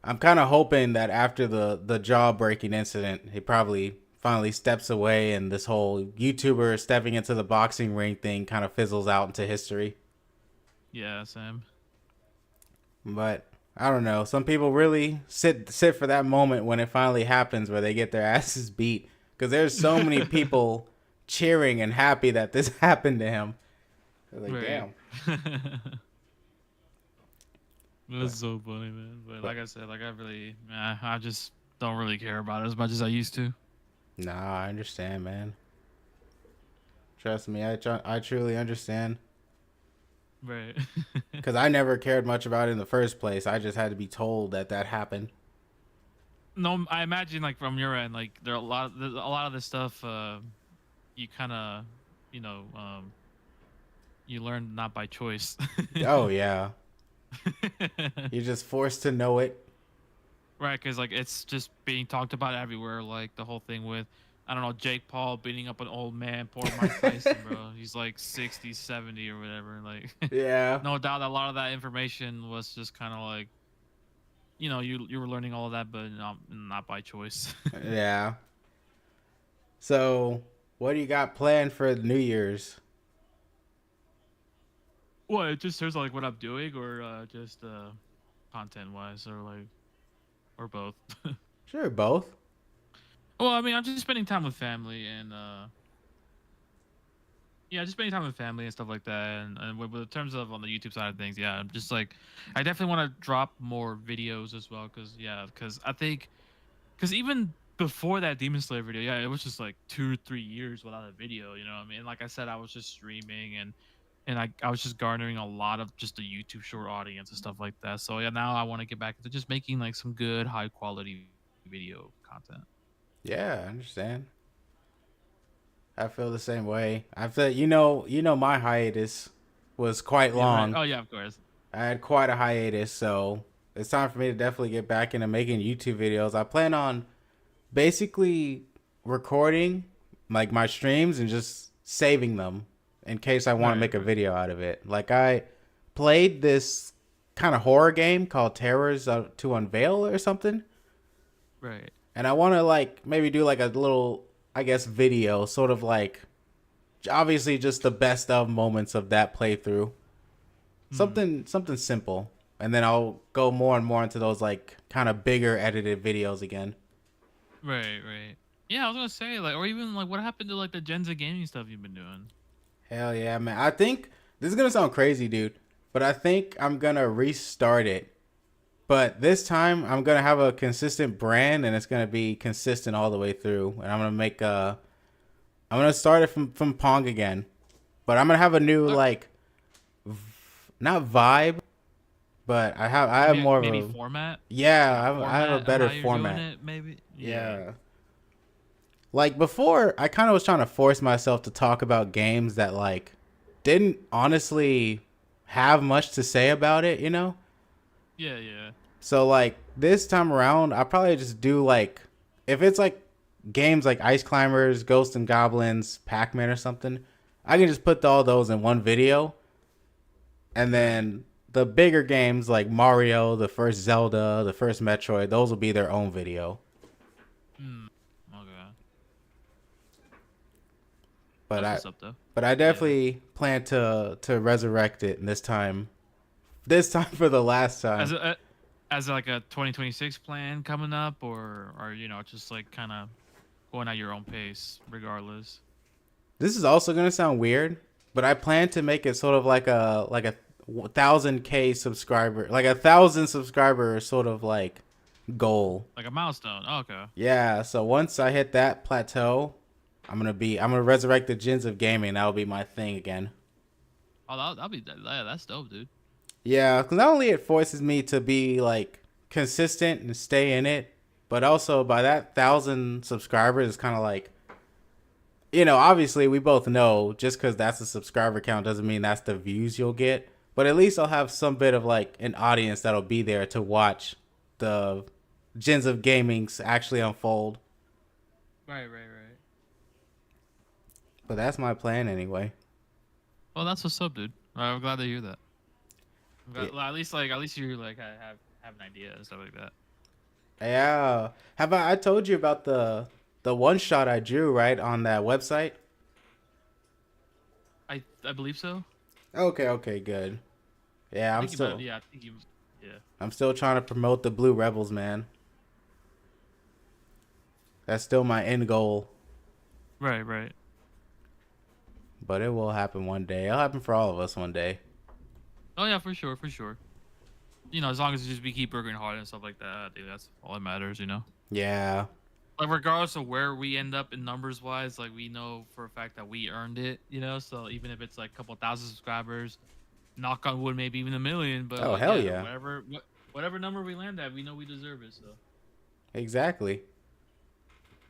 I'm kind of hoping that after the jaw breaking incident, he probably finally steps away and this whole YouTuber stepping into the boxing ring thing kind of fizzles out into history. Yeah, Sam. But I don't know. Some people really sit for that moment when it finally happens where they get their asses beat because there's so many people cheering and happy that this happened to him. They're like, Right. damn. But, That's so funny, man. But but like I said, like I just don't really care about it as much as I used to. nah, I understand, man. Trust me, I truly understand. Right. Because I never cared much about it in the first place. I just had to be told that that happened. No, I imagine like from your end, like there's a lot of this stuff. You kind of, you know, you learn not by choice. Oh, yeah. You're just forced to know it. Right, because like it's just being talked about everywhere. Like the whole thing with, I don't know, Jake Paul beating up an old man, poor Mike Tyson, bro. He's like 60, 70 or whatever. Like, Yeah. no doubt a lot of that information was just kind of like, you know, you were learning all of that, but not by choice. Yeah. So, what do you got planned for New Year's? What? It just shows like what I'm doing, or just content wise, or both. Sure, both. Well, I mean, I'm just spending time with family and yeah, just spending time with family and stuff like that. And with in terms of on the YouTube side of things, yeah, I'm just like, I definitely want to drop more videos as well, because I think, because even before that Demon Slayer video, yeah, it was just like 2 or 3 years without a video. You know what I mean? Like I said, I was just streaming and I was just garnering a lot of just a YouTube short audience and stuff like that. So yeah, now I want to get back into just making like some good high quality video content. Yeah, I understand. I feel the same way. I feel my hiatus was quite Yeah, right. long. Oh yeah, of course. I had quite a hiatus, so it's time for me to definitely get back into making YouTube videos. I plan on basically recording like my streams and just saving them in case I want to Right, make a right. video out of it. Like I played this kind of horror game called Terrors to Unveil or something, Right. and I want to like maybe do like a little, I guess, video, sort of like obviously just the best of moments of that playthrough. Hmm. Something simple, and then I'll go more and more into those like kind of bigger edited videos again. Right, right. Yeah, I was gonna say like, or even like, what happened to like the Gen Z gaming stuff you've been doing? Hell yeah, man. I think this is gonna sound crazy, dude, but I think I'm gonna restart it. But this time I'm gonna have a consistent brand and it's gonna be consistent all the way through. And I'm gonna start it from Pong again. But I'm gonna have a new Uh, like not vibe, but I have more of maybe a format, yeah, like a I have a format of better how you're doing format. it, maybe. Yeah. Yeah. Like before, I kind of was trying to force myself to talk about games that like didn't honestly have much to say about it, you know? Yeah, yeah. So like this time around, I probably just do like if it's like games like Ice Climbers, Ghosts and Goblins, Pac-Man or something, I can just put all those in one video. And Right. then the bigger games like Mario, the first Zelda, the first Metroid, those will be their own video. Hmm. Okay. But That's I what's up though. but I Yeah. definitely plan to resurrect it and this time. This time for the last As time. a as like a 2026 plan coming up, or just like kind of going at your own pace, regardless. This is also gonna sound weird, but I plan to make it sort of like a 1,000K subscriber, like 1,000 subscriber sort of like goal. Like a milestone. Oh, okay. Yeah. So once I hit that plateau, I'm gonna resurrect the gens of gaming. That'll be my thing again. Oh, that'll be yeah, that's dope, dude. Yeah, because not only it forces me to be like consistent and stay in it, but also by that 1,000 subscribers, it's kind of like, obviously we both know just because that's a subscriber count doesn't mean that's the views you'll get. But at least I'll have some bit of like an audience that'll be there to watch the gens of gamings actually unfold. Right, right, right. But that's my plan anyway. Well, that's what's up, dude. I'm glad to hear that. Yeah. Well, at least you like have an idea and stuff like that. Yeah. Have I told you about the one shot I drew right on that website? I believe so. Okay, okay, good. Yeah, I think you might. Yeah, I think you. Yeah. I'm still trying to promote the Blue Rebels, man. That's still my end goal, Right, right. but it will happen one day. It'll happen for all of us one day. Oh yeah, for sure, for sure. As long as we keep working hard and stuff like that, I think that's all that matters. Yeah. Like regardless of where we end up in numbers wise, like we know for a fact that we earned it. So even if it's like a couple thousand subscribers, knock on wood, maybe even a million, but Oh, like hell yeah, yeah. whatever number we land at, we know we deserve it. So, Exactly.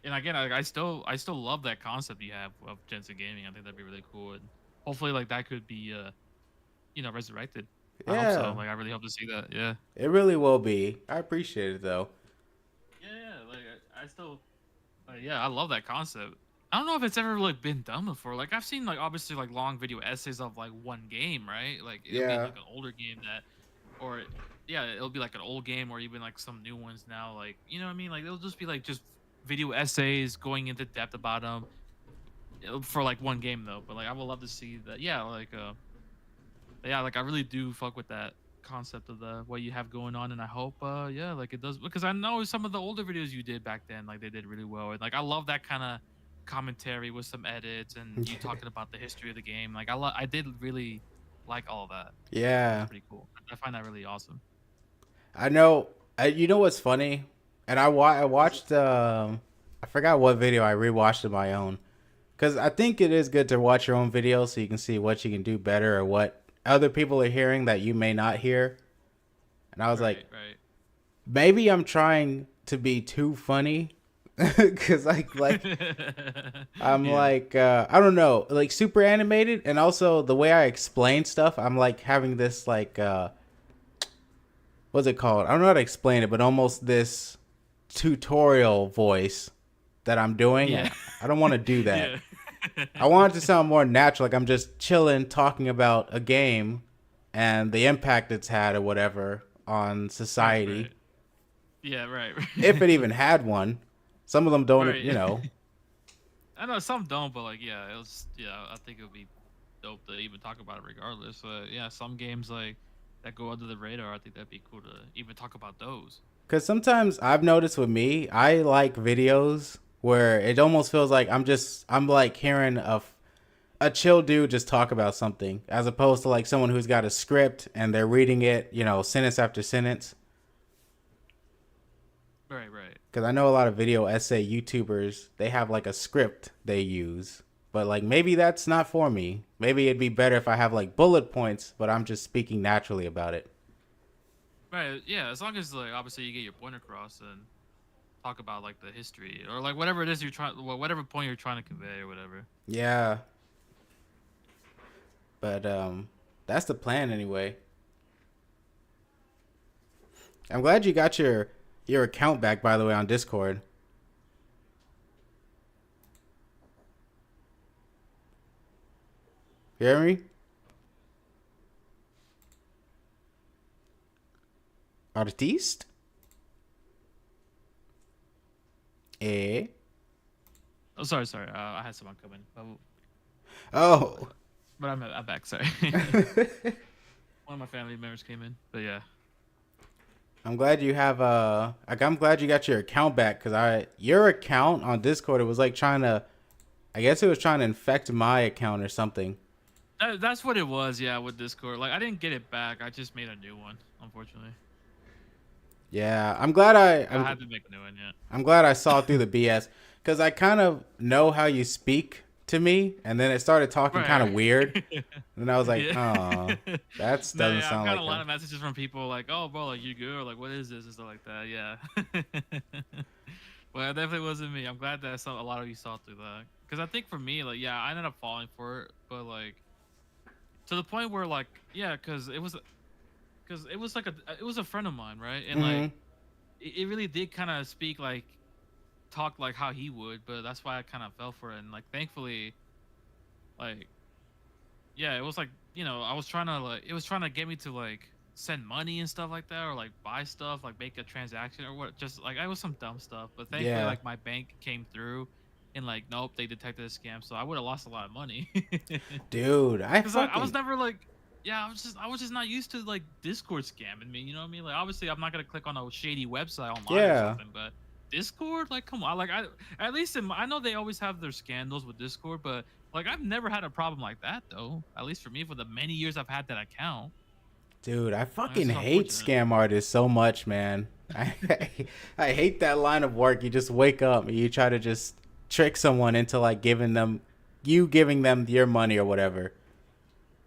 and again, I still love that concept you have of Jensen Gaming. I think that'd be really cool, and hopefully like that could be resurrected. I hope so. Yeah. Like I really hope to see that. Yeah. It really will be. I appreciate it though. Yeah, yeah. Like I still, yeah, I love that concept. I don't know if it's ever like been done before. Like I've seen like obviously like long video essays of like one game, right? Like it'll be Yeah. like an older game or yeah, it'll be like an old game or even like some new ones now. Like you know what I mean? Like it'll just be like just video essays going into depth about them for like one game though. But like I would love to see that. Yeah, like I really do fuck with that concept of the what you have going on, and I hope, yeah, like it does because I know some of the older videos you did back then, like they did really well, and like I love that kind of commentary with some edits and you talking about the history of the game. Like I did really like all of that. It's Yeah. pretty cool. I find that really awesome. I know. You know what's funny? And I What's watched. I forgot what video I rewatched of my own. Because I think it is good to watch your own videos so you can see what you can do better or what other people are hearing that you may not hear. And I was like, right, right. maybe I'm trying to be too funny. Because I'm Yeah, like, I don't know, like super animated. And also the way I explain stuff, I'm like having this like, what's it called? I don't know how to explain it, but almost this tutorial voice that I'm doing. And yeah, I don't want to do that. yeah. I want it to sound more natural, like I'm just chilling, talking about a game and the impact it's had or whatever on Right, society, right. Yeah, right, if it right. even had one. Some of them don't, Right. you know. I know some don't, but like yeah, it was yeah. I think it would be dope to even talk about it regardless. Yeah, some games like that go under the radar. I think that'd be cool to even talk about those. Because sometimes I've noticed with me, I like videos where it almost feels like I'm like hearing a chill dude just talk about something as opposed to like someone who's got a script and they're reading it, sentence after sentence. Right, right. Because I know a lot of video essay YouTubers, they have like a script they use. But like maybe that's not for me. Maybe it'd be better if I have like bullet points, but I'm just speaking naturally about it. Right. Yeah. As long as like obviously you get your point across and talk about like the history or like whatever it is you're trying, whatever point you're trying to convey or whatever. Yeah, but that's the plan anyway. I'm glad you got your account back, by the way, on Discord. You hear me? Artiste? Eh? Oh, sorry. I had someone come in. Oh. But I'm back. Sorry. One of my family members came in. But yeah. I'm glad you have I'm glad you got your account back because your account on Discord, it was like trying to, I guess it was trying to infect my account or something. That's what it was, yeah, with Discord. Like I didn't get it back. I just made a new one, unfortunately. Yeah, I'm glad I had to make a new one, yeah. I'm glad I saw through the BS because I kind of know how you speak to me, and then it started talking kind of weird, and I was like, oh, that doesn't sound like. I've got a lot of messages from people like, oh, bro, like you good, or like what is this and stuff like that. Yeah. Well, it definitely wasn't me. I'm glad that a lot of you saw through that, because I think for me, like, yeah, I ended up falling for it, but like to the point where like, yeah, because it was like it was a friend of mine, right, and like it really did kind of speak like talk like how he would, but that's why I kind of fell for it. And like thankfully, like, yeah, it was like, I was trying to like, it was trying to get me to like send money and stuff like that, or like buy stuff, like make a transaction or what, just like I was some dumb stuff. But thankfully, like my bank came through and like, nope, they detected a scam, so I would have lost a lot of money. Dude, I was never like, yeah, I was just not used to like Discord scamming me, you know what I mean? Like obviously I'm not gonna click on a shady website online or something, but Discord, like, come on, like at least I know they always have their scandals with Discord, but like I've never had a problem like that though. At least for me, for the many years I've had that account. Dude, I fucking hate scam artists so much, man. I hate that line of work. You just wake up and you try to just trick someone into like giving them your money or whatever.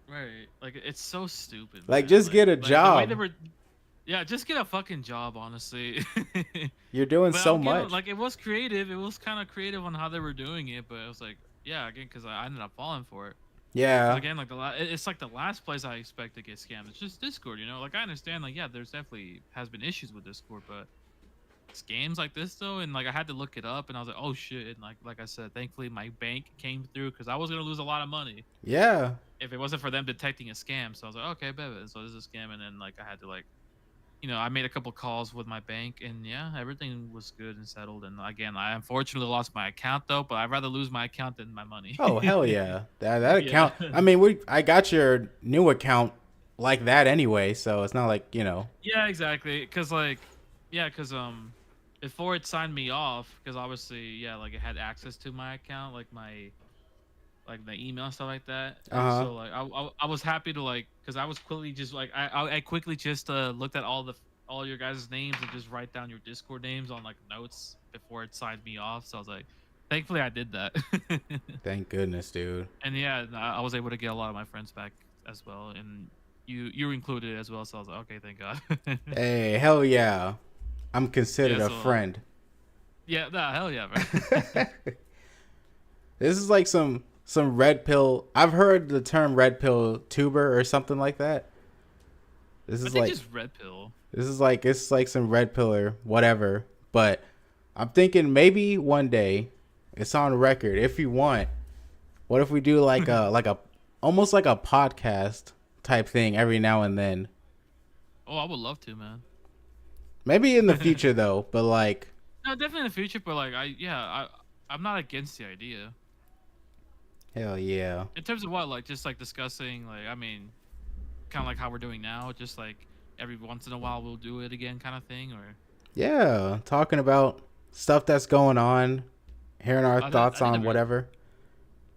Right, like it's so stupid. Like, man. Just get a job. Yeah, just get a fucking job, honestly. You're doing so much. Like, it was creative. It was kind of creative on how they were doing it, but it was like, yeah, again, because I ended up falling for it. Yeah. Again, like it's like the last place I expect to get scammed. It's just Discord, Like I understand, like, yeah, there's definitely has been issues with Discord, but scams like this though, and like I had to look it up, and I was like, oh shit, and like I said, thankfully my bank came through because I was gonna lose a lot of money. Yeah. If it wasn't for them detecting a scam, so I was like, okay, bet. So this is a scam, and then like I had to like. I made a couple calls with my bank, and yeah, everything was good and settled. And again, I unfortunately lost my account though, but I'd rather lose my account than my money. Oh hell yeah, that account. I mean, I got your new account like that anyway, so it's not like Yeah, exactly. Cause before it signed me off, because obviously, yeah, like it had access to my account, like the email and stuff like that. So like I was happy to like, because I was quickly just like I quickly just looked at all your guys' names and just write down your Discord names on like notes before it signed me off. So I was like, thankfully I did that. Thank goodness, dude. And yeah, I was able to get a lot of my friends back as well, and you included as well. So I was like, okay, thank God. Hey, hell yeah, I'm considered a friend. Yeah, hell yeah, man. This is like some red pill. I've heard the term red pill tuber or something like that. This is like just red pill. This is like, it's like some red pill or whatever. But I'm thinking maybe one day, it's on record. If you want, what if we do like a almost like a podcast type thing every now and then? Oh, I would love to, man. Maybe in the future though, but like. No, definitely in the future. But like, I'm not against the idea. Hell yeah. In terms of what, like, just like discussing, like, I mean, kind of like how we're doing now, just like every once in a while we'll do it again, kind of thing, or. Yeah, talking about stuff that's going on, hearing our thoughts on whatever.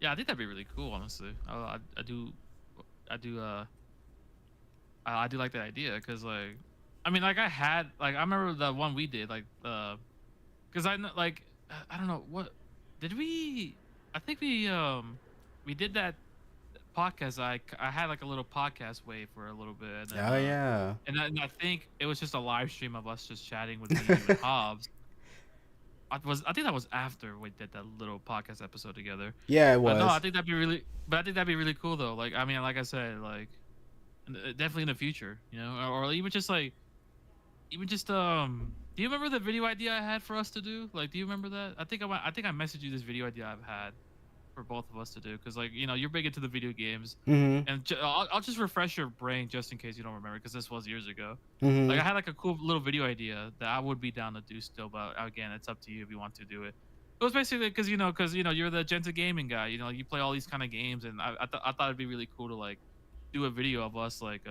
Yeah, I think that'd be really cool, honestly. I do like that idea, because like, I mean, like I remember the one we did, like, because I don't know what did we. I think we did that podcast. I had like a little podcast wave for a little bit. And then, yeah. And I think it was just a live stream of us just chatting with me and Hobbs. I think that was after we did that little podcast episode together. Yeah, it But no, I was. think that'd be really. But I think that'd be really cool though. Like I mean, like I said, like definitely in the future, you know, or even just like even just do you remember the video idea I had for us to do? Like, do you remember that? I think I messaged you this video idea I've had for both of us to do because, like, you know, you're big into the video games, Mhm. and I'll just refresh your brain just in case you don't remember because this was years ago. Like, I Mhm. had like a cool little video idea that I would be down to do still, but again, it's up to you if you want to do it. It was basically because you know you're the Genta gaming guy. You know, you play all these kind of games, and I thought it'd be really cool to like do a video of us like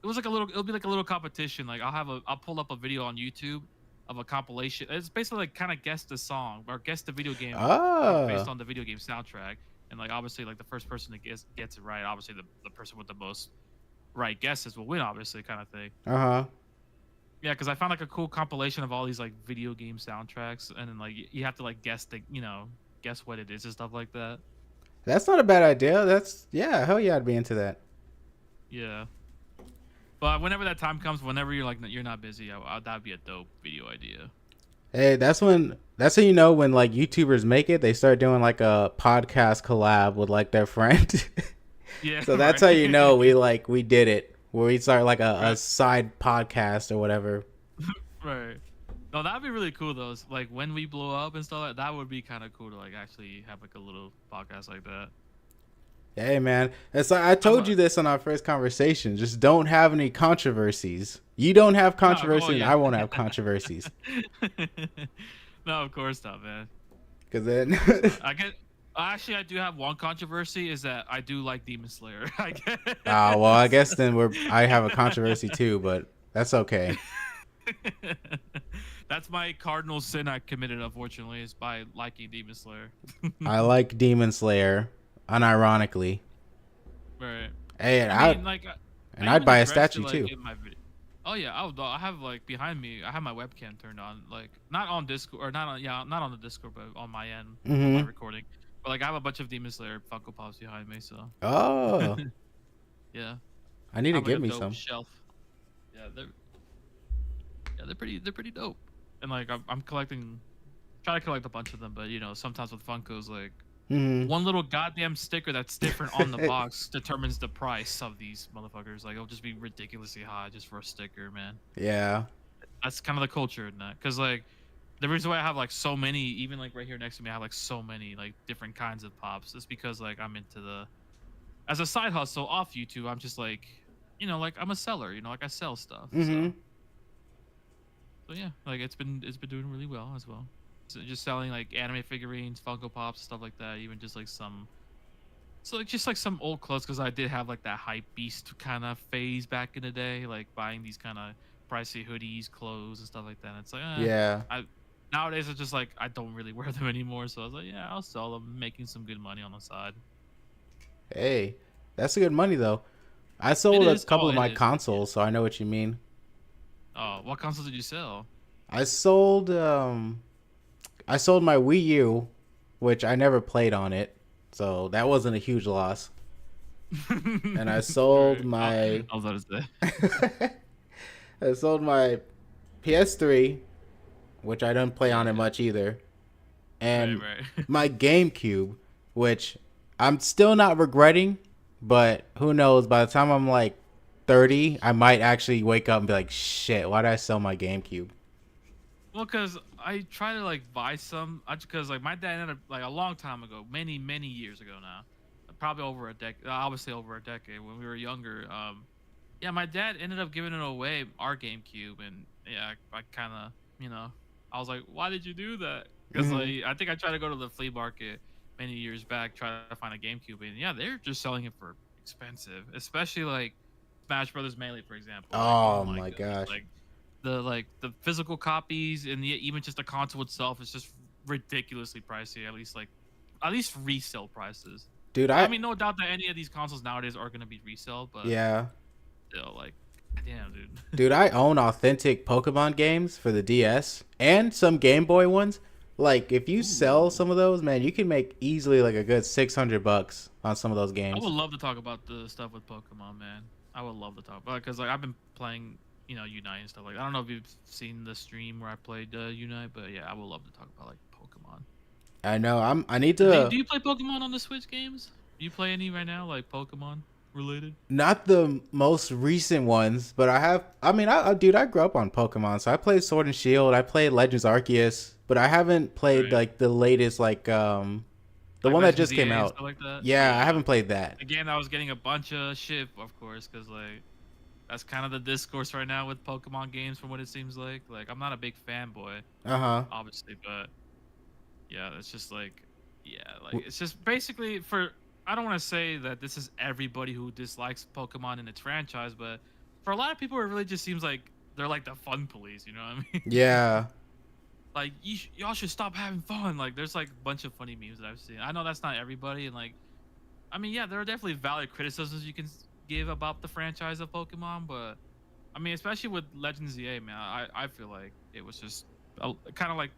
it was like a little. It'll be like a little competition. Like I'll pull up a video on YouTube of a compilation. It's basically like kind of guess the song or guess the video game based Oh. on the video game soundtrack. And like obviously like the first person that gets it right, obviously the person with the most right guesses will win. Obviously, kind of thing. Uh-huh. Yeah, because I found like a cool compilation of all these like video game soundtracks, and then like you have to like guess the guess what it is and stuff like that. That's not a bad idea. That's yeah, hell yeah, I'd be into that. Yeah. But whenever that time comes, whenever you're like you're not busy, that'd be a dope video idea. Hey, that's when you know when like YouTubers make it, they start doing like a podcast collab with like their friend. Yeah, So that's right. how you know we did it. Where we start like a Right. side podcast or whatever. Right. No, that'd be really cool though. Like when we blow up and stuff like that would be kind of cool to like actually have like a little podcast like that. Hey man, it's like I I'm told you this on our first conversation. Just don't have any controversies. You don't have no, oh controversies, and yeah. I won't have controversies. No, of course not, man. Cause then, So I get. Actually, I do have one controversy is that I do like Demon Slayer. I well, I guess. guess then I have a controversy too, but that's okay. That's my cardinal sin I committed, unfortunately, is by liking Demon Slayer. I like Demon Slayer, unironically. Right. Hey, I mean, like, I I'd even buy a addressed it statue like too. in my video. Oh yeah, I have like behind me. I have my webcam turned on, like not on Discord or not on not on the Discord, but on my end on my Mm-hmm. recording. But like I have a bunch of Demon Slayer Funko Pops behind me, so Oh, yeah, I need I to have like get a me dope some. shelf. Yeah, they're pretty dope. And like I'm collecting, try to collect a bunch of them, but you know sometimes with Funkos like Mm-hmm. one little goddamn sticker that's different on the box determines the price of these motherfuckers. Like it'll just be ridiculously high just for a sticker, man. Yeah. That's kind of the culture in that, because like the reason why I have like so many, even like right here next to me, I have like so many like different kinds of pops. Is because like I'm into the as a side hustle off YouTube. I'm just like, you know, like I'm a seller. You know, like I sell stuff. Mm-hmm. So yeah, like it's been doing really well as well. So just selling like anime figurines, Funko Pops, stuff like that. Even just like some, so like just like some old clothes, because I did have like that hype beast kind of phase back in the day, like buying these kind of pricey hoodies, clothes, and stuff like that. And it's like, Yeah. I nowadays it's just like I don't really wear them anymore. So I was like, yeah, I'll sell them, making some good money on the side. Hey, that's good money though. I It sold a is. couple Oh, of it my is. Yeah. consoles, so I know what you mean. Oh, what consoles did you sell? I sold my Wii U, which I never played on it, so that wasn't a huge loss. And I sold Right. my I was about to say. I sold my PS3, which I don't play on it Yeah. much either, Right. and Right. my GameCube, which I'm still not regretting, but who knows, by the time I'm like 30, I might actually wake up and be like, shit, why did I sell my GameCube? Well, cause I try to like buy some, cause like my dad ended up like a long time ago, many years ago now, probably over a decade. Obviously over a decade when we were younger. Yeah, my dad ended up giving it away, our GameCube, and yeah, I kind of, you know, I was like, why did you do that? Cause Hmm. like I think I tried to go to the flea market many years back, try to find a GameCube, and yeah, they're just selling it for expensive, especially like Smash Brothers Melee, for example. Like, oh Oh my my goodness, gosh. like the physical copies and even just the console itself is just ridiculously pricey. At least resale prices. Dude, I I mean, no doubt that any of these consoles nowadays are gonna be resale, but yeah. still, like, damn, dude. Dude, I own authentic Pokemon games for the DS and some Game Boy ones. Like, if you sell Ooh. some of those, man, you can make easily like a good $600 on some of those I would games. love to talk about the stuff with Pokemon, man. I would love to talk about, because like I've been playing, Unite and stuff like that. I don't know if you've seen the stream where I played Unite, but yeah, I would love to talk about like Pokemon. I know. I need Do you, to. do you play Pokemon on the Switch games? Do you play any right now, like Pokemon related? Not the most recent ones, but I have. I mean, dude, I grew up on Pokemon, so I played Sword and Shield. I played Legends Arceus, but I haven't played Right. like the latest, the Like one that Legends just came EA and out. stuff like that. Yeah, I Yeah. haven't played that. Again, I was getting a bunch of shit, of course, because like that's kind of the discourse right now with Pokemon games, from what it seems like. Like I'm not a big fanboy, Uh huh. obviously, but yeah, it's just like, yeah, like it's just basically for. I don't want to say that this is everybody who dislikes Pokemon in its franchise, but for a lot of people, it really just seems like they're like the fun police. You know what I mean? Yeah. Like y'all should stop having fun. Like there's like a bunch of funny memes that I've seen. I know that's not everybody, and like I mean, yeah, there are definitely valid criticisms you can give about the franchise of Pokemon, but I mean, especially with Legends EA, man, I feel like it was just kind of like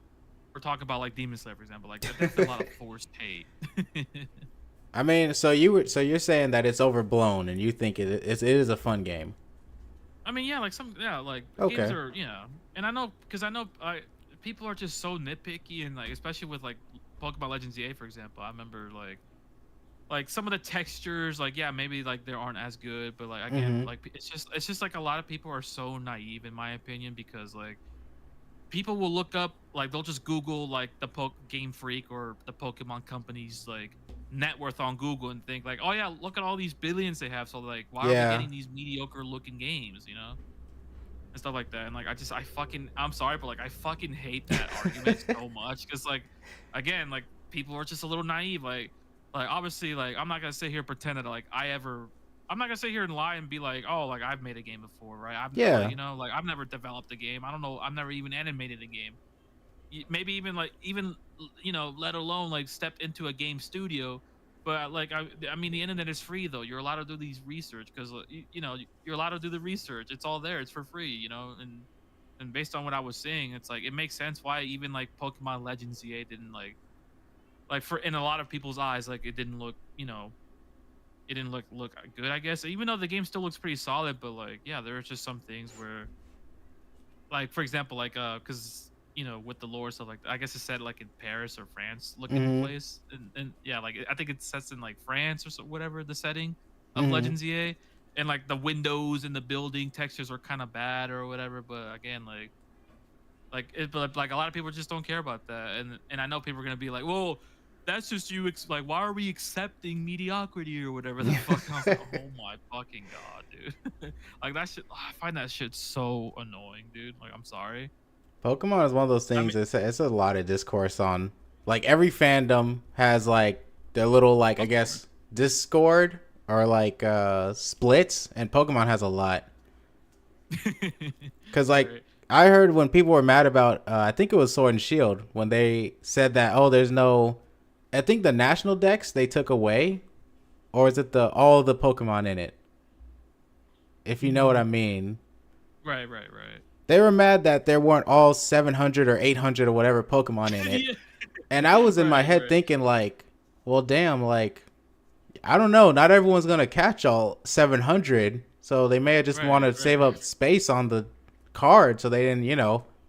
we're talking about like Demon Slayer, for example. Like there's definitely a lot of forced hate. I mean, so you're saying that it's overblown, and you think it is a fun game. I mean, yeah, like games Okay. are, and I know because I know people are just so nitpicky, and like especially with like Pokemon Legends EA, for example. I remember like some of the textures, like yeah, maybe like they aren't as good, but like again, Mm-hmm. like it's just like a lot of people are so naive in my opinion, because like people will look up, like they'll just Google like the Game Freak or the Pokemon company's like net worth on Google and think like, oh yeah, look at all these billions they have, so like why are we Yeah. getting these mediocre looking games, and stuff like that. And like I'm sorry, but like I fucking hate that argument so much, because like again, like people are just a little naive. Like obviously, like I'm not gonna sit here and pretend that like I'm not gonna sit here and lie and be like, oh, like I've made a game before, right? I've like Yeah. like I've never developed a game. I don't know. I've never even animated a game. Maybe even like let alone like stepped into a game studio. But like I mean, the internet is free though. You're allowed to do these research because you're allowed to do the research. It's all there. It's for free, and based on what I was saying, it's like it makes sense why even like Pokemon Legends EA didn't like for in a lot of people's eyes, like it didn't look, it didn't look good, I guess. Even though the game still looks pretty solid, but like yeah, there are just some things where, like for example, like because with the lore stuff, like I guess it's set like in Paris or France looking Mm-hmm. place, and yeah, like I think it sets in like France or so, whatever the setting of Mm-hmm. Legends EA, and like the windows and the building textures are kind of bad or whatever. But again, but like a lot of people just don't care about that, and I know people are gonna be like, well, that's just you. Like, why are we accepting mediocrity or whatever the fuck? And I was like, oh my fucking god, dude. Like that shit. I find that shit so annoying, dude. Like, I'm sorry. Pokemon is one of those I things. mean, It's a lot of discourse on. Like every fandom has like their little like I of course. guess Discord or like splits, and Pokemon has a lot. Cause like Right. I heard when people were mad about I think it was Sword and Shield when they said that there's no I think the national decks they took away, or is it the all the Pokemon in it? If you know what I Mm, mean. right, right, right. They were mad that there weren't all 700 or 800 or whatever Pokemon in it. Yeah. And I was in my Right, head right, thinking like, well damn, like I don't know, not everyone's going to catch all 700, so they may have just want right, to right, save up space on the card so they didn't,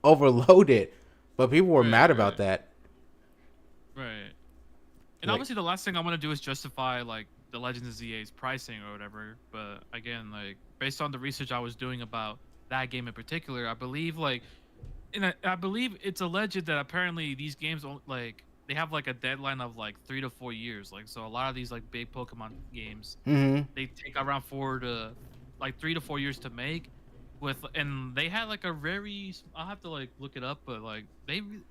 overload it. But people were right, mad about right, that. right. And Like, obviously, the last thing I want to do is justify like the Legends of ZA's pricing or whatever. But again, like based on the research I was doing about that game in particular, I believe and I believe it's alleged that apparently these games like they have like a deadline of like 3 to 4 years. Like so, a lot of these like big Pokemon games mhm. they take around 3 to 4 years to make. And they had like a very I'll have to like look it up, but like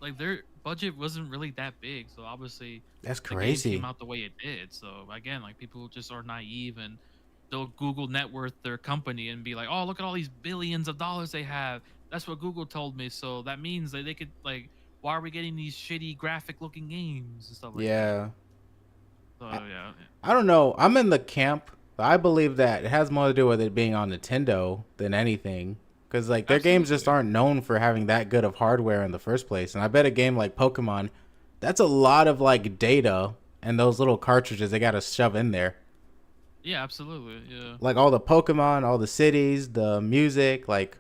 like their budget wasn't really that big, so obviously That's the game came crazy. out the way it did. So again, like people just are naive, and they'll Google net worth their company and be like, oh, look at all these billions of dollars they have. That's what Google told me, so that means that they could like, why are we getting these shitty graphic looking games and stuff like that? Yeah. So I, yeah. I don't know. I'm in the camp. I believe that it has more to do with it being on Nintendo than anything. Because, like, their games just Absolutely. aren't known for having that good of hardware in the first place. And I bet a game like Pokemon, that's a lot of, like, data and those little cartridges they got to shove in there. Yeah, absolutely. Yeah. Like, all the Pokemon, all the cities, the music. Like,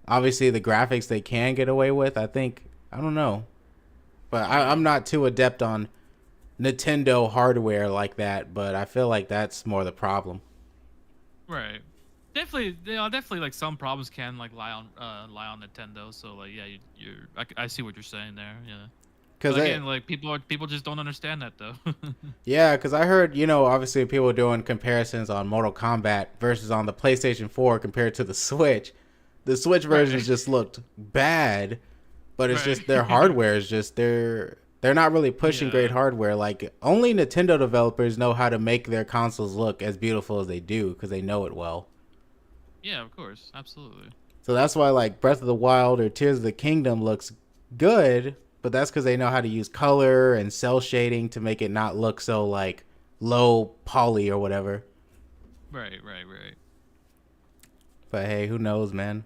obviously the graphics they can get away with. I think I don't know, but Yeah. I'm not too adept on Nintendo hardware like that. But I feel like that's more the problem. Right. Definitely, definitely like some problems can like lie on Nintendo. So like, yeah, I see what you're saying there. Yeah. Cause But it, again, like people just don't understand that though. yeah, because I heard, obviously people doing comparisons on Mortal Kombat versus on the PlayStation 4 compared to the Switch. The Switch Right. versions just looked bad, but it's Right. just their hardware is just they're not really pushing great Yeah. hardware. Like only Nintendo developers know how to make their consoles look as beautiful as they do because they know it well. Yeah. Of course. Absolutely. So that's why like Breath of the Wild or Tears of the Kingdom looks good, but that's because they know how to use color and cell shading to make it not look so like low poly or whatever. Right. Right. Right. But hey, who knows, man?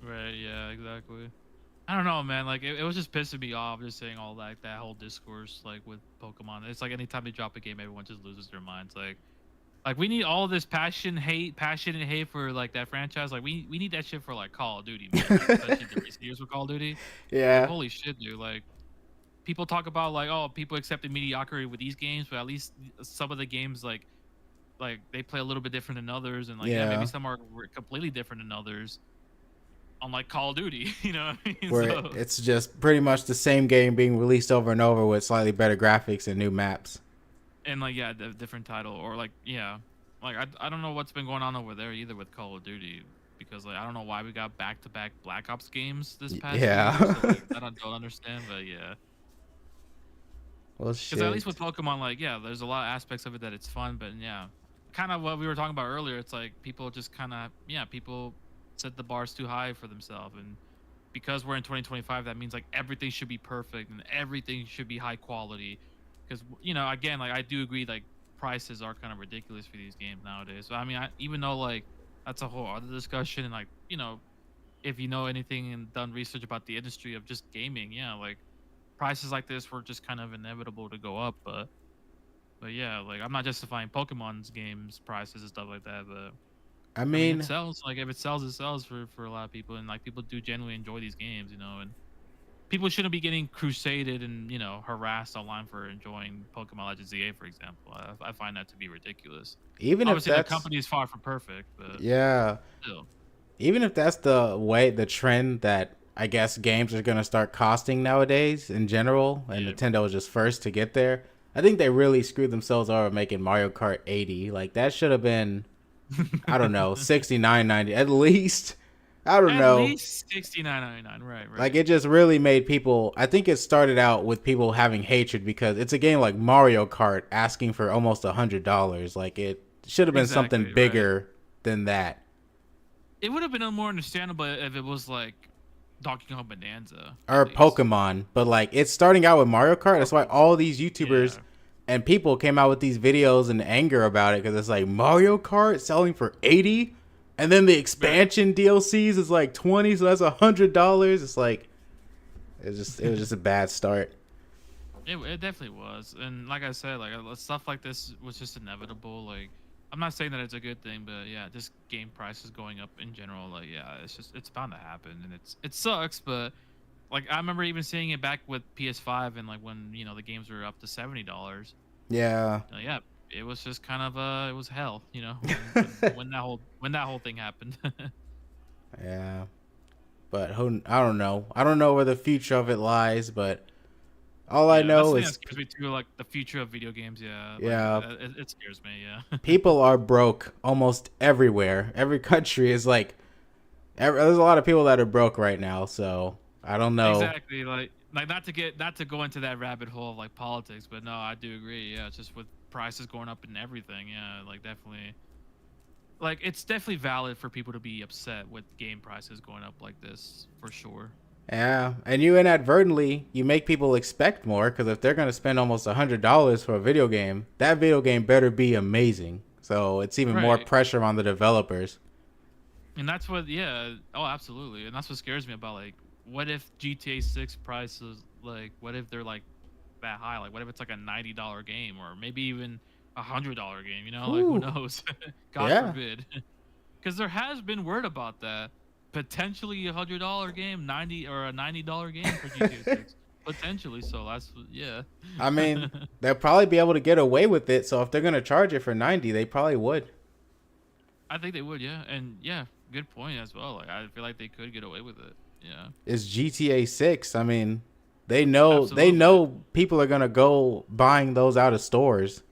Right. Yeah. Exactly. I don't know, man. Like it was just pissing me off just saying all that whole discourse like with Pokemon. It's like anytime they drop a game, everyone just loses their minds. Like we need all this passion and hate for like that franchise. Like we need that shit for like Call of Duty, man. Like especially the recent years with Call of Duty. Like Yeah, holy shit, dude. Like people talk about like oh people accepted mediocrity with these games, but at least some of the games like they play a little bit different than others, and like yeah maybe yeah. some are completely different than others. On like Call of Duty, you know what I mean? Where So it's just pretty much the same game being released over and over with slightly better graphics and new maps. and like yeah the different title or like yeah like I don't know what's been going on over there either with Call of Duty because like I don't know why we got back-to-back Black Ops games this past year, Yeah. so like I don't understand, but yeah, Well, because at least with shit. Pokemon like yeah there's a lot of aspects of it that it's fun, but yeah, kind of what we were talking about earlier, it's like people just kind of yeah people set the bars too high for themselves, and because we're in 2025 that means like everything should be perfect and everything should be high quality because again like I do agree like prices are kind of ridiculous for these games nowadays, so I mean even though like that's a whole other discussion, and like if you know anything and done research about the industry of just gaming, yeah, like prices like this were just kind of inevitable to go up, but yeah, like I'm not justifying Pokemon's games prices and stuff like that, but I I mean, it mean, sells. Like if it sells, it sells for a lot of people, and like people do genuinely enjoy these games, and people shouldn't be getting crusaded and harassed online for enjoying Pokemon Legends ZA, for example. I find that to be ridiculous. even if Obviously, the that's company is far from perfect, but yeah, still, even if that's the trend that I guess games are gonna start costing nowadays in general, and yeah, Nintendo was just first to get there. I think they really screwed themselves over making Mario Kart 80. Like that should have been, I don't know, 69.90 at least. I don't at know. least 69.99. Right, Like right, it just really made people. I think it started out with people having hatred because it's a game like Mario Kart asking for almost $100. Like it should have been something exactly, right. bigger than that. It would have been more understandable if it was like Donkey Kong Bonanza, at Or least. Pokemon, but like it's starting out with Mario Kart. Or That's why Pokemon. all these YouTubers Yeah, and people came out with these videos in anger about it because it's like Mario Kart selling for 80, and then the right. expansion DLCs is like 20, so that's $100. It's like it was just a bad start. It definitely was, and like I said, like stuff like this was just inevitable. Like, I'm not saying that it's a good thing, but yeah, just game prices going up in general. Like, yeah, it's bound to happen, and it sucks. But like, I remember even seeing it back with PS5, and like when the games were up to $70. Yeah. Yeah, it was just kind of it was hell. When that whole thing happened. Yeah. But I don't know. I don't know where the future of it lies, but all I Yeah, that's know the thing that is scares me too. Like the future of video games. Yeah, like yeah, it scares me. Yeah. people are broke almost everywhere. Every country is like there's a lot of people that are broke right now, so I don't know. Exactly. Like not to go into that rabbit hole of like politics, but no, I do agree. Yeah, it's just with prices going up and everything. Yeah, like definitely. Like it's definitely valid for people to be upset with game prices going up like this for sure. Yeah, and you inadvertently you make people expect more because if they're gonna spend almost $100 for a video game, that video game better be amazing. So it's even more Right. pressure on the developers. And that's what yeah, oh absolutely. And that's what scares me about like what if GTA 6 prices like what if they're like that high? Like what if it's like a $90 game or maybe even $100 game, like who Whew. knows? God Yeah. forbid. Cuz there has been word about that. potentially $100 game, 90 or a $90 game for GTA 6. Potentially, so that's yeah. I mean, they'll probably be able to get away with it. So if they're gonna charge it for 90, they probably would. I think they would, yeah, and yeah, good point as well. Like I feel like they could get away with it. Yeah, It's GTA 6. I mean, they absolutely, know people are gonna go buying those out of stores.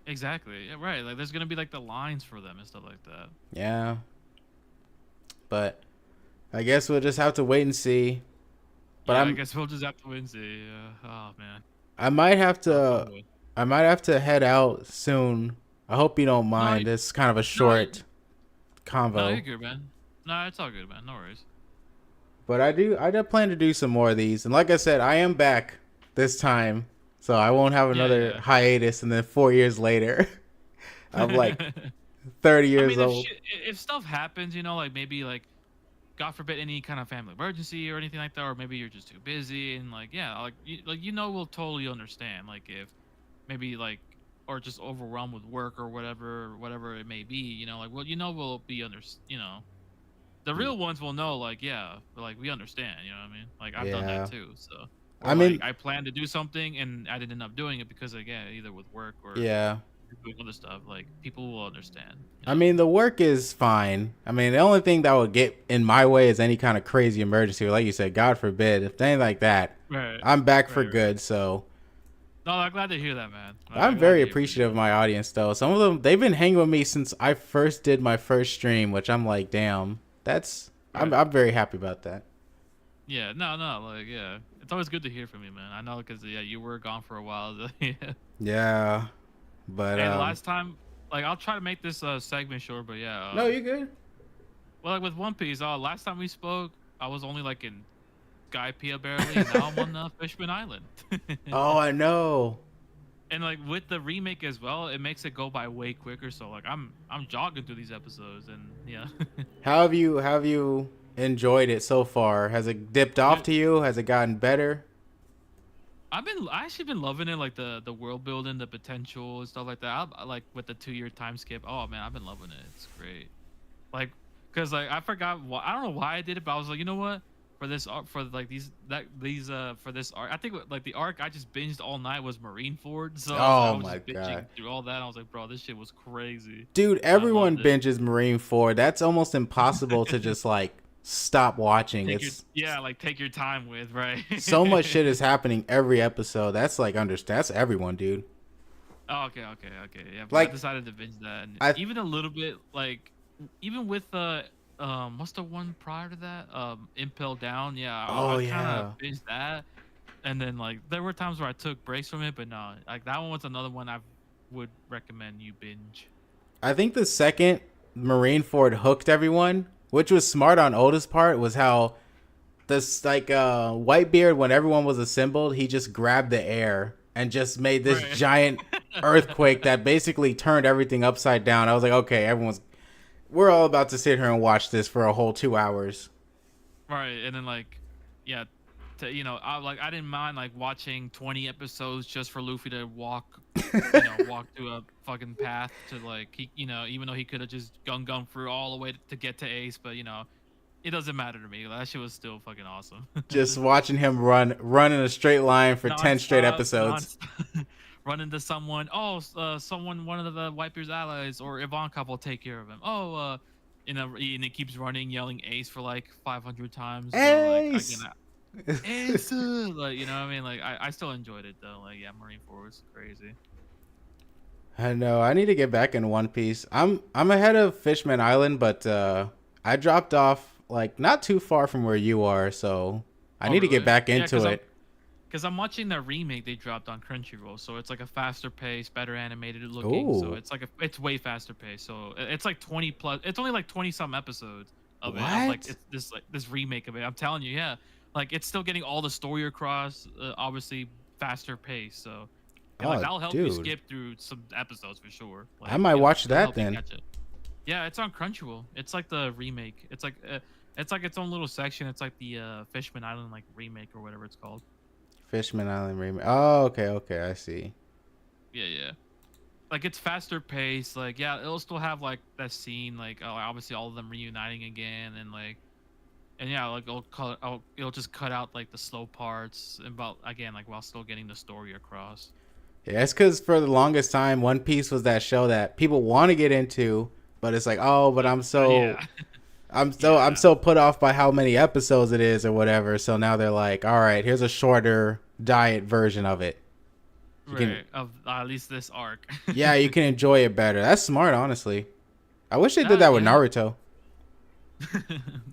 exactly, yeah, right. Like there's gonna be like the lines for them and stuff like that. Yeah, but I guess we'll just have to wait and see. But Yeah, I guess we'll just have to wait and see. Oh man, I might have knock to on wood. I might have to head out soon. I hope you don't No, mind. It's kind of a no, short no, you're convo. good, man. No, it's all good, man. No worries. But I do plan to do some more of these. And like I said, I am back this time. So I won't have Yeah, another yeah. hiatus and then 4 years later I'm like 30 I years mean, old. if stuff happens, like maybe like God forbid any kind of family emergency or anything like that, or maybe you're just too busy and like yeah, like we'll totally understand. Like if maybe like or just overwhelmed with work or whatever it may be, like well we'll be the real ones will know like yeah, like we understand, you know what I mean? Like I've done that Yeah. too, so or I like mean, I planned to do something and I didn't end up doing it because again either with work or yeah. doing other stuff. Like people will understand, I mean, the work is fine. I mean, the only thing that would get in my way is any kind of crazy emergency. Or like you said, God forbid, if anything like that, Right, I'm back for right. good. So No, I'm glad to hear that, man. I'm I'm glad very to hear for appreciative you. of my audience, though. Some of them, they've been hanging with me since I first did my first stream, which I'm like, damn, Right. I'm very happy about that. Yeah. No. No. Like, yeah. It's always good to hear from you, man. I know because yeah, you were gone for a while. Yeah. Yeah, but And last time, like, I'll try to make this segment short, but yeah. no, you're good. Well, like with One Piece, last time we spoke, I was only like in Skypiea barely, and now I'm on Fishman Island. Oh, I know. And like with the remake as well, it makes it go by way quicker. So like I'm jogging through these episodes, and yeah. Have you enjoyed it so far? Has it dipped off Dude, to you? Has it gotten better? I actually been loving it, like the world building, the potential and stuff like that. I like with the 2 year time skip. Oh man, I've been loving it. It's great. Like, cause like I forgot why I don't know why I did it, but I was like, you know what? For this arc, for like these for this arc, I think like the arc I just binged all night was Marineford. So I Oh was my just binging god. through all that. I was like, bro, this shit was crazy. Dude, I everyone loved it. binges Marine 4. That's almost impossible to just like stop watching. Take your It's yeah, like take your time with right. so much shit is happening every episode. That's like that's everyone, dude. Oh, okay. Yeah, but I Like decided to binge that, and I even a little bit like, even with what's the one prior to that? Impel Down. Yeah, oh I kind of yeah. binged that, and then like there were times where I took breaks from it, but no, like that one was another one I would recommend you binge. I think the second Marine Ford hooked everyone, which was smart on Oda's part, was how this like Whitebeard when everyone was assembled, he just grabbed the air and just made this Right. giant earthquake that basically turned everything upside down. I was like, okay, we're all about to sit here and watch this for a whole 2 hours. Right, and then like, yeah, I didn't mind like watching 20 episodes just for Luffy to walk through a fucking path to like even though he could have just gun through all the way to get to Ace, but it doesn't matter to me. That shit was still fucking awesome. Just watching him run in a straight line for 10 straight Non-stop, episodes. run into someone. Oh, someone, one of the Wiper's allies, or Ivankov will take care of him. Oh, and it keeps running, yelling Ace for like 500 times. So like again, Ace. Ace, like you know what I mean. Like I still enjoyed it though. Like yeah, Marineford was crazy. I know. I need to get back in One Piece. I'm ahead of Fishman Island, but I dropped off like not too far from where you are, so I Oh need to get really? back Yeah, into it. because I'm watching the remake they dropped on Crunchyroll, so it's like a faster pace, better animated looking. So Oh, it's way faster pace. So it's like 20 plus. It's only like 20 some episodes of it. Of like what? it's this remake of it. I'm telling you, yeah. Like it's still getting all the story across. Obviously faster pace. So and like Oh, that'll help you dude, skip through some episodes for sure. I Like might watch it'll that help you then. catch it. Yeah, it's on Crunchyroll. It's like the remake. It's like its own little section. It's like the Fishman Island like remake or whatever it's called. Fishman Island remake. Oh, okay, okay, I see. Yeah. Like it's faster paced. Like yeah, it'll still have like that scene. Like obviously all of them reuniting again, and like And yeah, like it'll just cut out like the slow parts, and about again like while still getting the story across. Yeah, it's because for the longest time, One Piece was that show that people want to get into, but it's like, oh, but But yeah, I'm yeah, so put off by how many episodes it is or whatever. So now they're like, all right, here's a shorter diet version of it. You can, right. Of at least this arc. yeah, you can enjoy it better. That's smart, honestly. I wish they did that with Yeah. Naruto.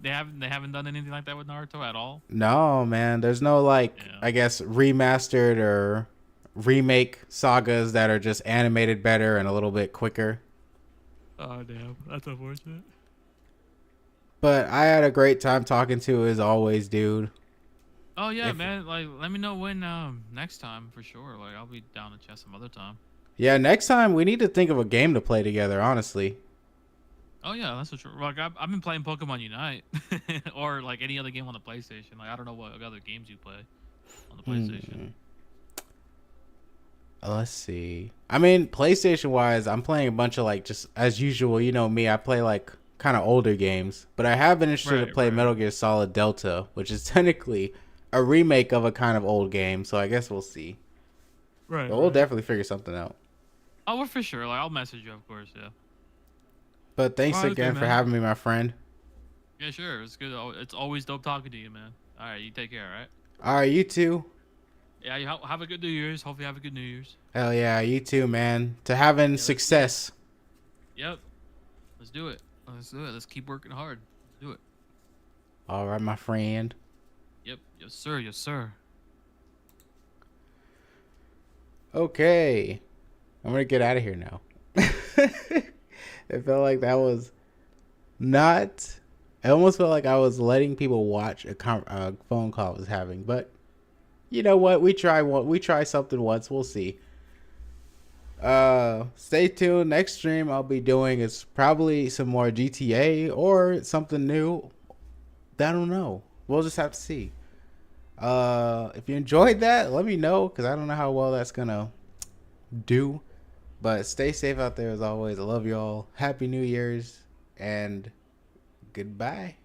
They haven't done anything like that with Naruto at all. No, man, there's no like, Yeah. I guess remastered or remake sagas that are just animated better and a little bit quicker. Oh damn, that's unfortunate. But I had a great time talking to you as always, dude. Oh yeah, If man. Like, let me know when next time for sure. Like, I'll be down to chat some other time. Yeah, next time we need to think of a game to play together, honestly. Oh yeah, that's for sure. Like, I've been playing Pokemon Unite, or like any other game on the PlayStation. Like, I don't know what other games you play on the PlayStation. Hmm. Let's see. I mean, PlayStation wise, I'm playing a bunch of like just as usual. You know me, I play like kind of older games, but I have been interested to Right, play right, Metal Gear Solid Delta, which is technically a remake of a kind of old game. So I guess we'll see. right, But we'll right. definitely figure something out. Oh, well, for sure. Like, I'll message you, of course. Yeah. But thanks Well, okay, again for man. having me, my friend. Yeah, sure. It's good. It's always dope talking to you, man. All right, you take care. All right. All right, you too. Yeah, you have a good New Year's. Hopefully, have a good New Year's. Hell yeah, you too, man. To having Yeah, let's do it. success. Yep. Let's do it. Let's do it. Let's keep working hard. Let's do it. All right, my friend. Yep. Yes, sir. Yes, sir. Okay. I'm gonna get out of here now. It felt like that was not. It almost felt like I was letting people watch a phone call I was having. But you know what? We try something once. We'll see. Stay tuned. Next stream I'll be doing is probably some more GTA or something new. I don't know. We'll just have to see. If you enjoyed that, let me know because I don't know how well that's gonna do. But stay safe out there as always. I love y'all. Happy New Year's and goodbye.